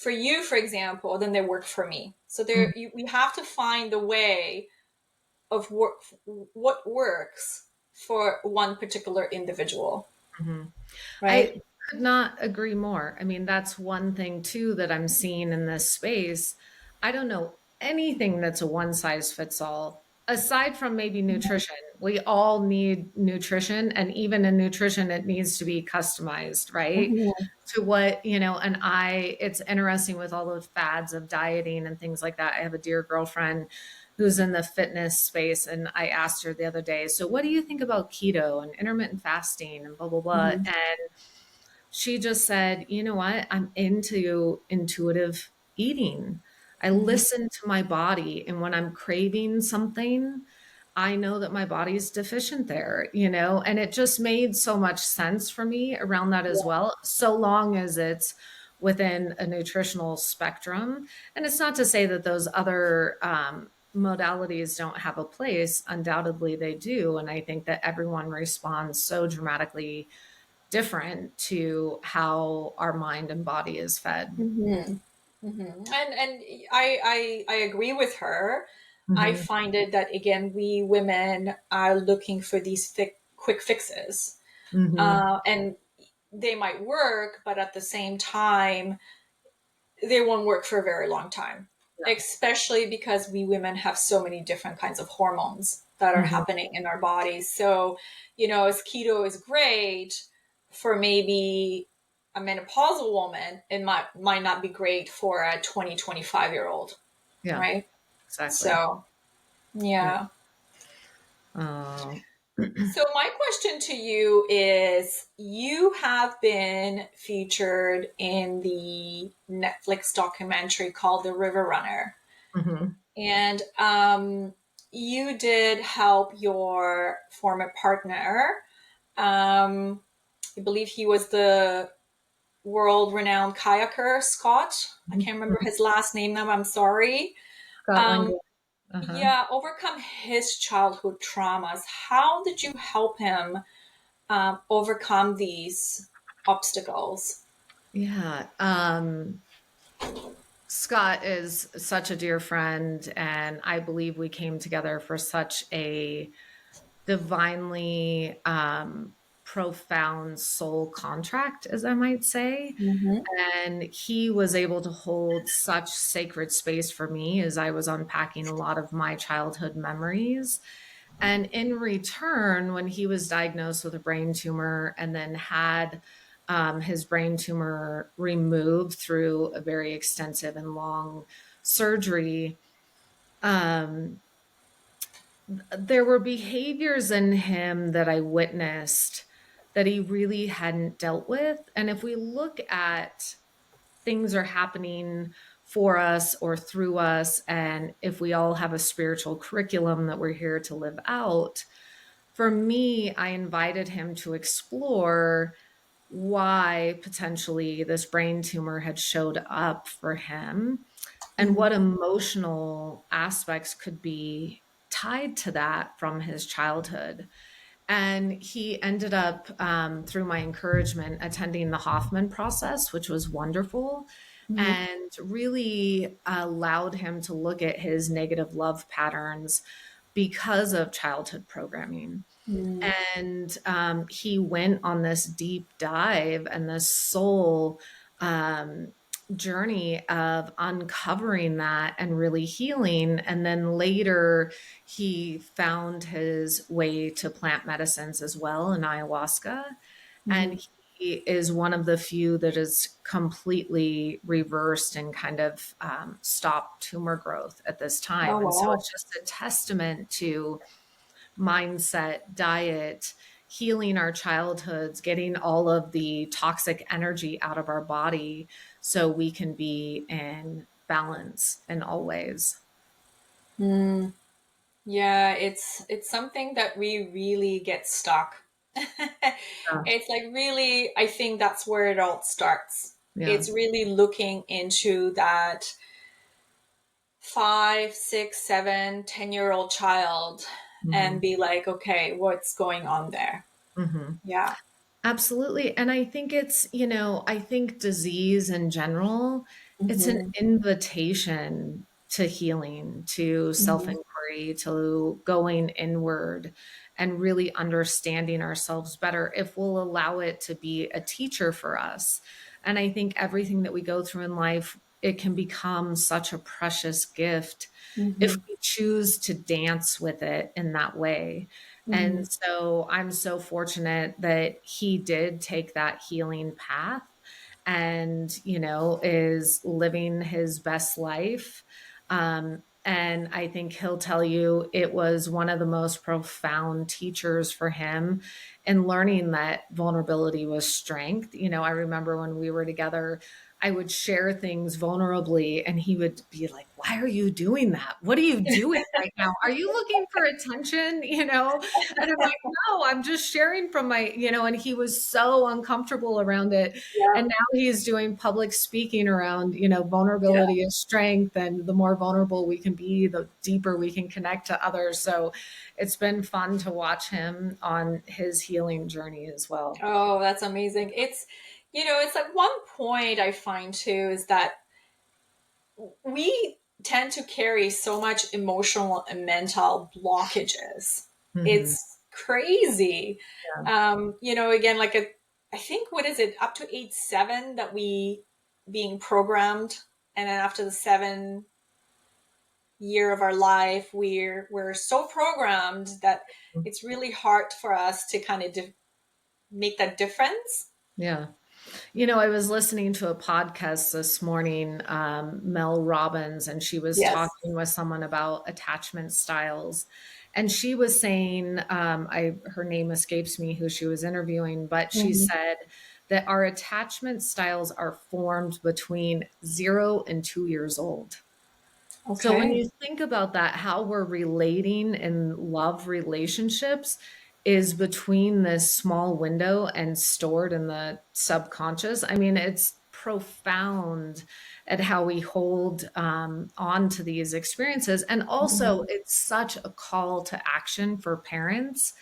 you, for example, than they work for me. So we have to find a way of what works for one particular individual, Mm-hmm. right? I could not agree more. I mean, that's one thing too that I'm seeing in this space. I don't know anything that's a one size fits all, aside from maybe nutrition. We all need nutrition, and even in nutrition, it needs to be customized, right? Mm-hmm. To what, and it's interesting with all those fads of dieting and things like that. I have a dear girlfriend who's in the fitness space, and I asked her the other day, so what do you think about keto and intermittent fasting and blah, blah, blah? Mm-hmm. And she just said, you know what? I'm into intuitive eating. I Mm-hmm. listen to my body. And when I'm craving something, I know that my body's deficient there, and it just made so much sense for me around that as well, so long as it's within a nutritional spectrum. And it's not to say that those other modalities don't have a place. Undoubtedly, they do. And I think that everyone responds so dramatically different to how our mind and body is fed. Mm-hmm. And I agree with her. I Hmm. find it that again, we women are looking for these quick fixes, Hmm. and they might work, but at the same time, they won't work for a very long time. Yeah. Especially because we women have so many different kinds of hormones that are Hmm. happening in our bodies. So, as keto is great for maybe a menopausal woman, it might not be great for a 25 year old, Yeah, right? exactly. So, Yeah. yeah. Uh, So my question to you is, you have been featured in the Netflix documentary called The River Runner. mhm. And you did help your former partner. I believe he was the world renowned kayaker, Scott. I can't remember his last name now. I'm sorry. Scotland. Um, Uh-huh. yeah, overcome his childhood traumas. How did you help him overcome these obstacles? Yeah. Scott is such a dear friend, and I believe we came together for such a divinely profound soul contract, as I might say. Mm-hmm. And he was able to hold such sacred space for me as I was unpacking a lot of my childhood memories. And in return, when he was diagnosed with a brain tumor and then had his brain tumor removed through a very extensive and long surgery, um, there were behaviors in him that I witnessed that he really hadn't dealt with. And if we look at things are happening for us or through us, and if we all have a spiritual curriculum that we're here to live out, for me, I invited him to explore why potentially this brain tumor had showed up for him and Mm-hmm. what emotional aspects could be tied to that from his childhood. And he ended up, through my encouragement, attending the Hoffman process, which was wonderful and really allowed him to look at his negative love patterns because of childhood programming. Mm-hmm. And he went on this deep dive and this soul um, journey of uncovering that and really healing. And then later, he found his way to plant medicines as well in ayahuasca. Mm-hmm. And he is one of the few that is completely reversed and kind of stopped tumor growth at this Oh, time. And so wow. it's just a testament to mindset, diet, healing our childhoods, getting all of the toxic energy out of our body so we can be in balance in all ways. Mm. Yeah, it's something that we really get stuck. Yeah. It's like really, I think that's where it all starts. Yeah. It's really looking into that 5, 6, 7, 10-year-old child and Hmm. be like, okay, what's going on there? Hmm. Yeah. Absolutely. And I think it's, I think disease in general, it's an Hmm. invitation to healing, to self Hmm. inquiry, to going inward and really understanding ourselves better if we'll allow it to be a teacher for us. And I think everything that we go through in life, it can become such a precious gift if Hmm. we choose to dance with it in that way. And Hmm. so I'm so fortunate that he did take that healing path and, is living his best life. And I think he'll tell you it was one of the most profound teachers for him in learning that vulnerability was strength. I remember when we were together, I would share things vulnerably, and he would be like, "Why are you doing that? What are you doing right now? Are you looking for attention?" And I'm like, "No, I'm just sharing from and he was so uncomfortable around it. Yeah. And now he's doing public speaking around, Yeah. vulnerability is strength. And the more vulnerable we can be, the deeper we can connect to others. So it's been fun to watch him on his healing journey as well. Oh, that's amazing. It's like one point I find too is that we tend to carry so much emotional and mental blockages. Hmm. It's crazy. Yeah. Again, I think, what is it, up to age 7 that we being programmed, and then after the 7 year of our life, we're so programmed that it's really hard for us to kind of make that difference. Yeah. I was listening to a podcast this morning, Mel Robbins, and she was Yes. talking with someone about attachment styles. And she was saying, her name escapes me who she was interviewing, but she Hmm. said that our attachment styles are formed between 0 and 2 years old. So when Okay. you think about that, how we're relating in love relationships is between this small window and stored in the subconscious. I mean, it's profound at how we hold on to these experiences. And also, Hmm. it's such a call to action for parents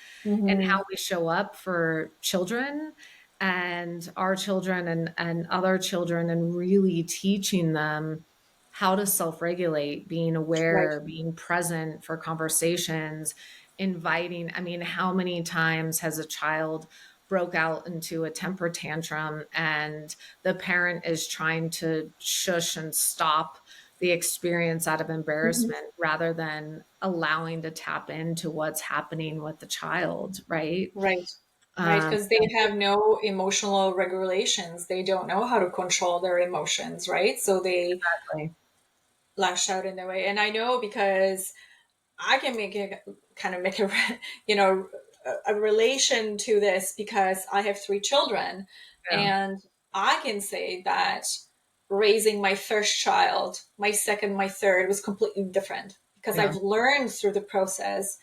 and how Hmm. we show up for children and our children and other children, and really teaching them how to self-regulate, being Right. aware, being present for conversations, inviting. I mean, how many times has a child broke out into a temper tantrum and the parent is trying to shush and stop the experience out of Hmm. embarrassment rather than allowing to tap into what's happening with the child, right? Right. Right. Um, Because they have no emotional regulations. They don't know how to control their emotions, right? So they exactly. lash out in their way. And I know because I can make a, you know, a relation to this because I have 3 children, Yeah. and I can say that raising my first child, my second, my third was completely different because Yeah. I've learned through the process,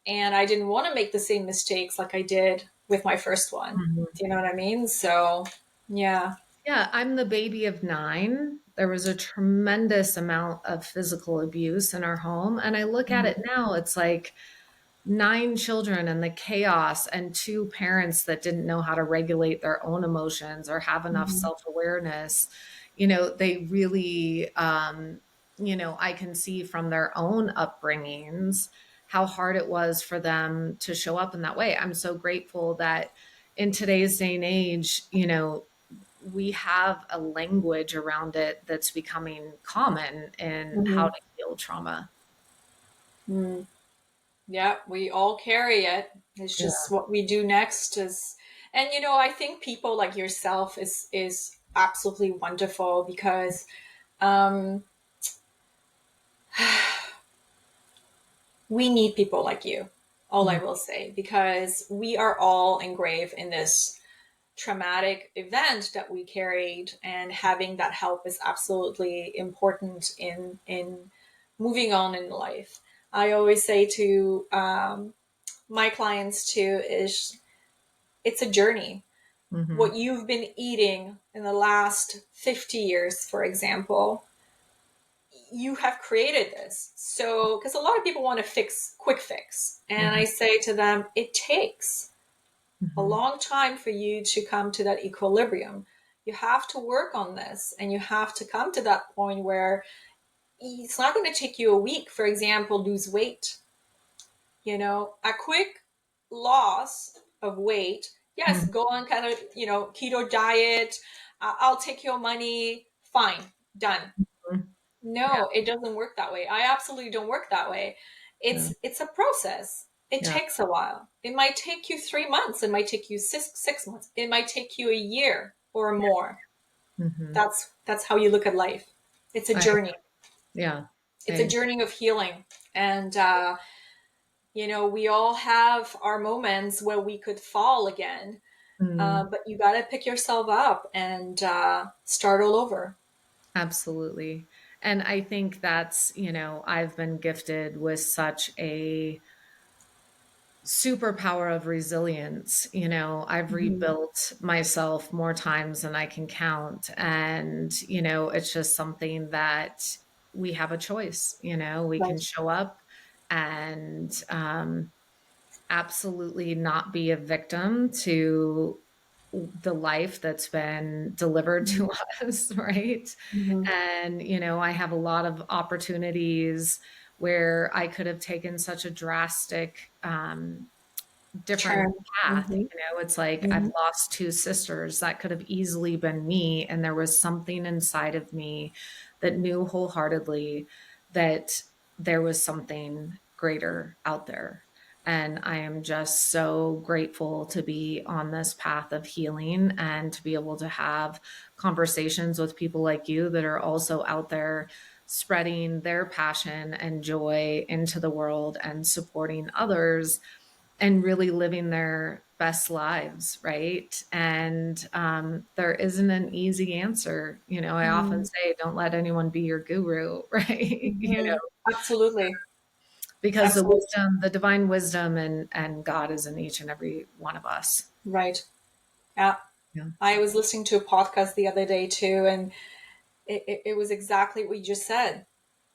and I didn't want to make the same mistakes like I did with my first one. Mhm. Do you know what I mean? So, yeah. Yeah, I'm the baby of 9. There was a tremendous amount of physical abuse in our home, and I look at it Mhm. now, it's like 9 children and the chaos and 2 parents that didn't know how to regulate their own emotions or have enough Mhm. self-awareness. They really, I can see from their own upbringings how hard it was for them to show up in that way. I'm so grateful that in today's day and age, we have a language around it that's becoming common in how Mhm. to heal trauma. Mm. Yeah, we all carry it. It's Yeah. just what we do next is, and I think people like yourself is absolutely wonderful because um, we need people like you. All I Mhm. will say, because we are all engraved in this traumatic event that we carried, and having that help is absolutely important in moving on in life. I always say to my clients too is it's a journey. Mhm. What you've been eating in the last 50 years, for example, you have created this. So, because a lot of people want to quick fix. And I Mhm. say to them, it takes a Mhm. long time for you to come to that equilibrium. You have to work on this and you have to come to that point where it's not going to take you a week, for example, lose weight. A quick loss of weight, yes, Mhm. go on kind of, keto diet, I'll take your money, fine, done. Yeah, No, it doesn't work that way. I absolutely don't work that way. yeah, It's a process. It yeah. takes a while. It might take you 3 months. It might take you six months. It might take you a year or more. Mhm. That's how you look at life. It's a I journey. Yeah, It's a I journey of healing. And we all have our moments where we could fall again. mm, But you got to pick yourself up and start all over. absolutely. And I think that's, I've been gifted with such a superpower of resilience. I've Mhm. rebuilt myself more times than I can count. And, it's just something that we have a choice. We can Right. show up and absolutely not be a victim to the life that's been delivered to Mhm. us, right? Mhm. And, I have a lot of opportunities where I could have taken such a drastic different Turn. path. Hmm. It's like I've Hmm. lost two sisters. That could have easily been me. And there was something inside of me that knew wholeheartedly that there was something greater out there. And I am just so grateful to be on this path of healing and to be able to have conversations with people like you that are also out there spreading their passion and joy into the world and supporting others and really living their best lives, right? And there isn't an easy answer. I often Hmm. say, don't let anyone be your guru, right? Hmm. Absolutely. Because the Absolutely. wisdom, the divine wisdom and God is in each and every one of us. Right. Yeah. Yeah. I was listening to a podcast the other day too, and it was exactly what you just said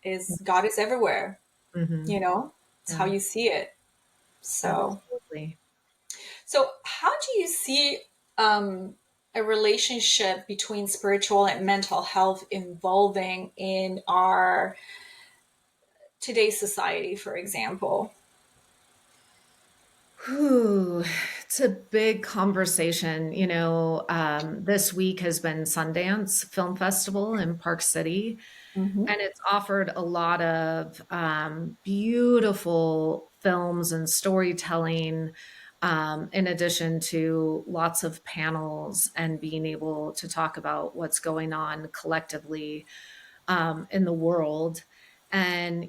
is God is everywhere, Mm-hmm. it's how Yeah, you see it. So, absolutely. so how do you see um, a relationship between spiritual and mental health evolving in our today's society, for example? Whew, it's a big conversation. This week has been Sundance Film Festival in Park City, Hmm. and it's offered a lot of beautiful films and storytelling, in addition to lots of panels and being able to talk about what's going on collectively in the world. And,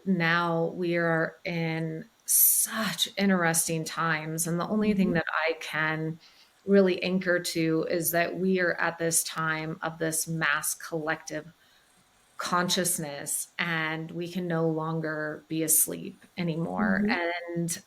now we are in such interesting times. And the only thing Hmm. that I can really anchor to is that we are at this time of this mass collective consciousness and we can no longer be asleep anymore. Hmm. And,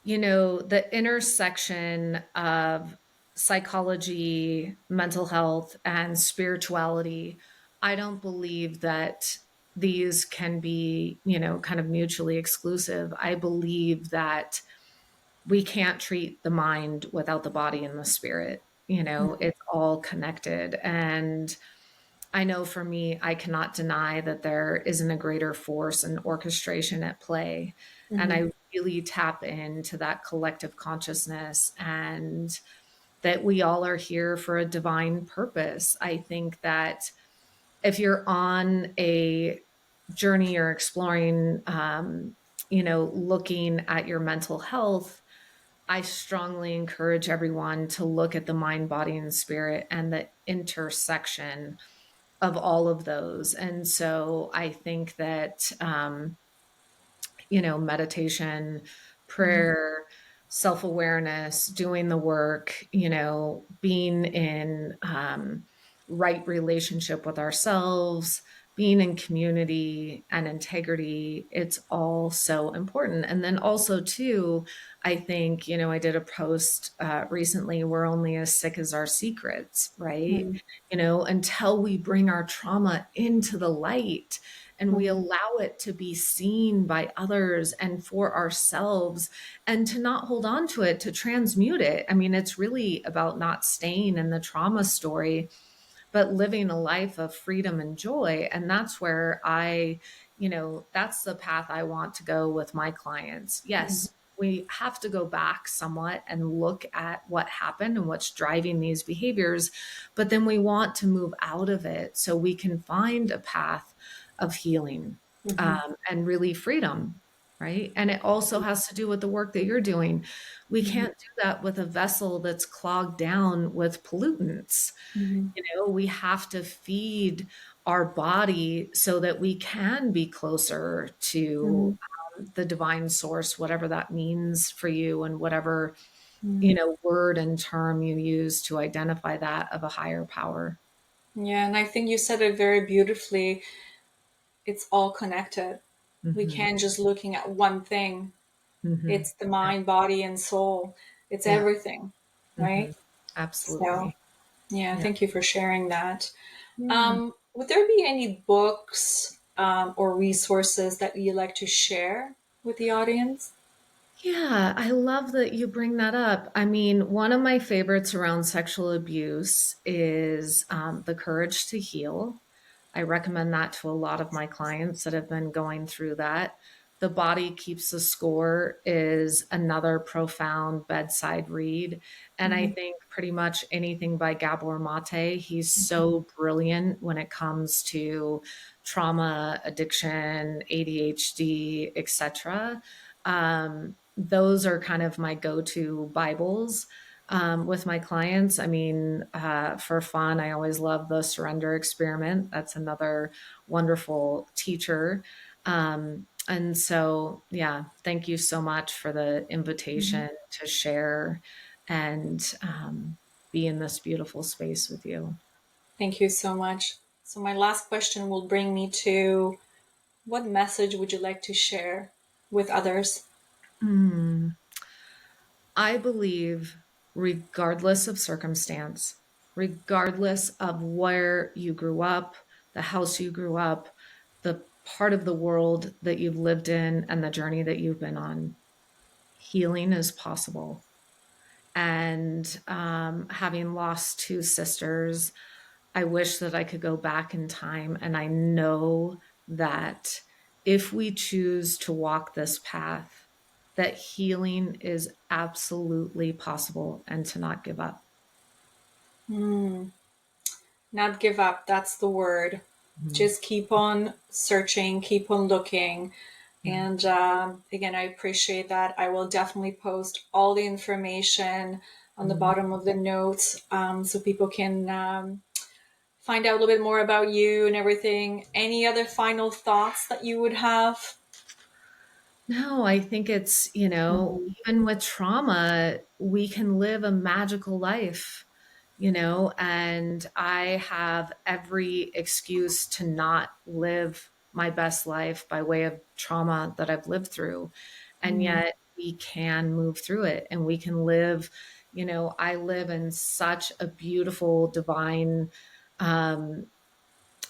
the intersection of psychology, mental health, and spirituality, I don't believe that these can be, kind of mutually exclusive. I believe that we can't treat the mind without the body and the spirit. It's all connected. And I know for me, I cannot deny that there isn't a greater force and orchestration at play. And Hmm. I really tap into that collective consciousness and that we all are here for a divine purpose. I think that if you're on a journey or exploring, looking at your mental health, I strongly encourage everyone to look at the mind, body, and spirit and the intersection of all of those. And so I think that, meditation, Hmm. prayer, self awareness, doing the work, being in right relationship with ourselves, being in community and integrity, it's all so important. And then also, too, I think, I did a post recently, we're only as sick as our secrets, right? Mm, Until we bring our trauma into the light and we mm, allow it to be seen by others and for ourselves, and to not hold on to it, to transmute it. I mean, it's really about not staying in the trauma story, but living a life of freedom and joy. And that's where that's the path I want to go with my clients. mm, Yes, we have to go back somewhat and look at what happened and what's driving these behaviors, but then we want to move out of it so we can find a path of healing, mhm, and really freedom. Right. And it also has to do with the work that you're doing. We mhm, can't do that with a vessel that's clogged down with pollutants. mhm, We have to feed our body so that we can be closer to mhm, the divine source, whatever that means for you, and whatever, mhm. word and term you use to identify that of a higher power. Yeah, and I think you said it very beautifully. It's all connected. We Hmm. can't just looking at one thing. Hmm. It's the mind, body, and soul. It's Yeah. everything, Hmm. right? So, Absolutely. yeah, Yeah. thank you for sharing that. Yeah. Would there be any books or resources that you like to share with the audience? Yeah, I love that you bring that up. I mean, one of my favorites around sexual abuse is The Courage to Heal. I recommend that to a lot of my clients that have been going through that. The Body Keeps the Score is another profound bedside read. And I Mm-hmm. think pretty much anything by Gabor Mate, he's so brilliant when it comes to trauma, addiction, ADHD, etc. Those are kind of my go-to Bibles with my clients. I mean, for fun, I always love the Surrender Experiment. That's another wonderful teacher. And so, yeah, thank you so much for the Mm-hmm. invitation to share and be in this beautiful space with you. Thank you so much. So, my last question will bring me to what message would you like to share with others? Mm. I believe, regardless of circumstance, regardless of where you grew up, the house you grew up, the part of the world that you've lived in, and the journey that you've been on, healing is possible. And having lost two sisters, I wish that I could go back in time. And I know that if we choose to walk this path, that healing is absolutely possible, and to not give up. Hmm. Not give up. That's the word. Mhm. Just keep on searching, keep on looking. Yeah. And again, I appreciate that. I will definitely post all the information on the Mhm. bottom of the notes so people can find out a little bit more about you and everything. Any other final thoughts that you would have? No, I think it's, Mhm. even with trauma, we can live a magical life, and I have every excuse to not live my best life by way of trauma that I've lived through. And Mm. yet we can move through it, and we can live, I live in such a beautiful, divine, um,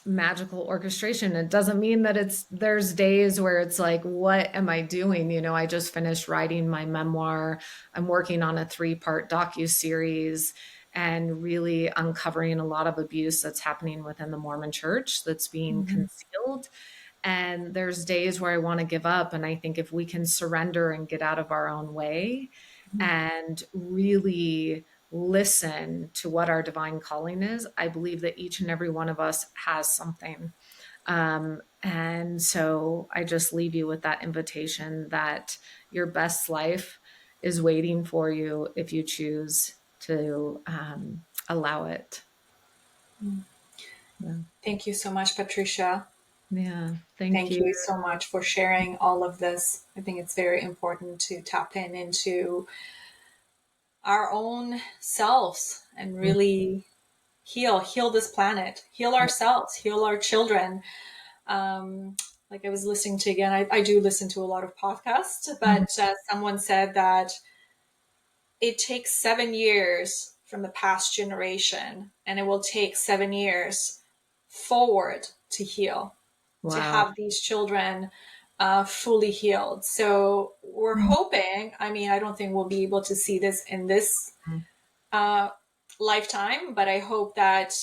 magical orchestration. It doesn't mean that there's days where it's like, what am I doing? I just finished writing my memoir. I'm working on a 3-part docu-series and really uncovering a lot of abuse that's happening within the Mormon church that's being Mhm. concealed. And there's days where I want to give up. And I think if we can surrender and get out of our own way and really listen to what our divine calling is, I believe that each and every one of us has something. And so I just leave you with that invitation that your best life is waiting for you if you choose to allow it. Yeah. Thank you so much, Patricia. Yeah. Thank Thank you. you so much for sharing all of this. I think it's very important to tap in into our own selves and really heal this planet, heal ourselves, heal our children. Like I was listening to again, I do listen to a lot of podcasts, Mhm. but someone said that it takes 7 years from the past generation, and it will take 7 years forward to heal, to Wow. have these children fully healed. So we're hoping, I mean, I don't think we'll be able to see this in this Mhm. uh, lifetime, but I hope that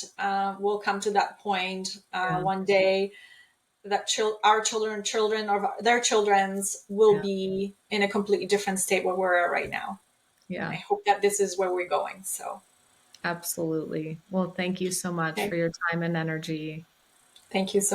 we'll come to that point Yeah. one day that our children or their children's will Yeah. be in a completely different state where we're at right now. And Yeah. I hope that this is where we're going. So, Absolutely. Well, thank you so much for okay. your time and energy. Thank you so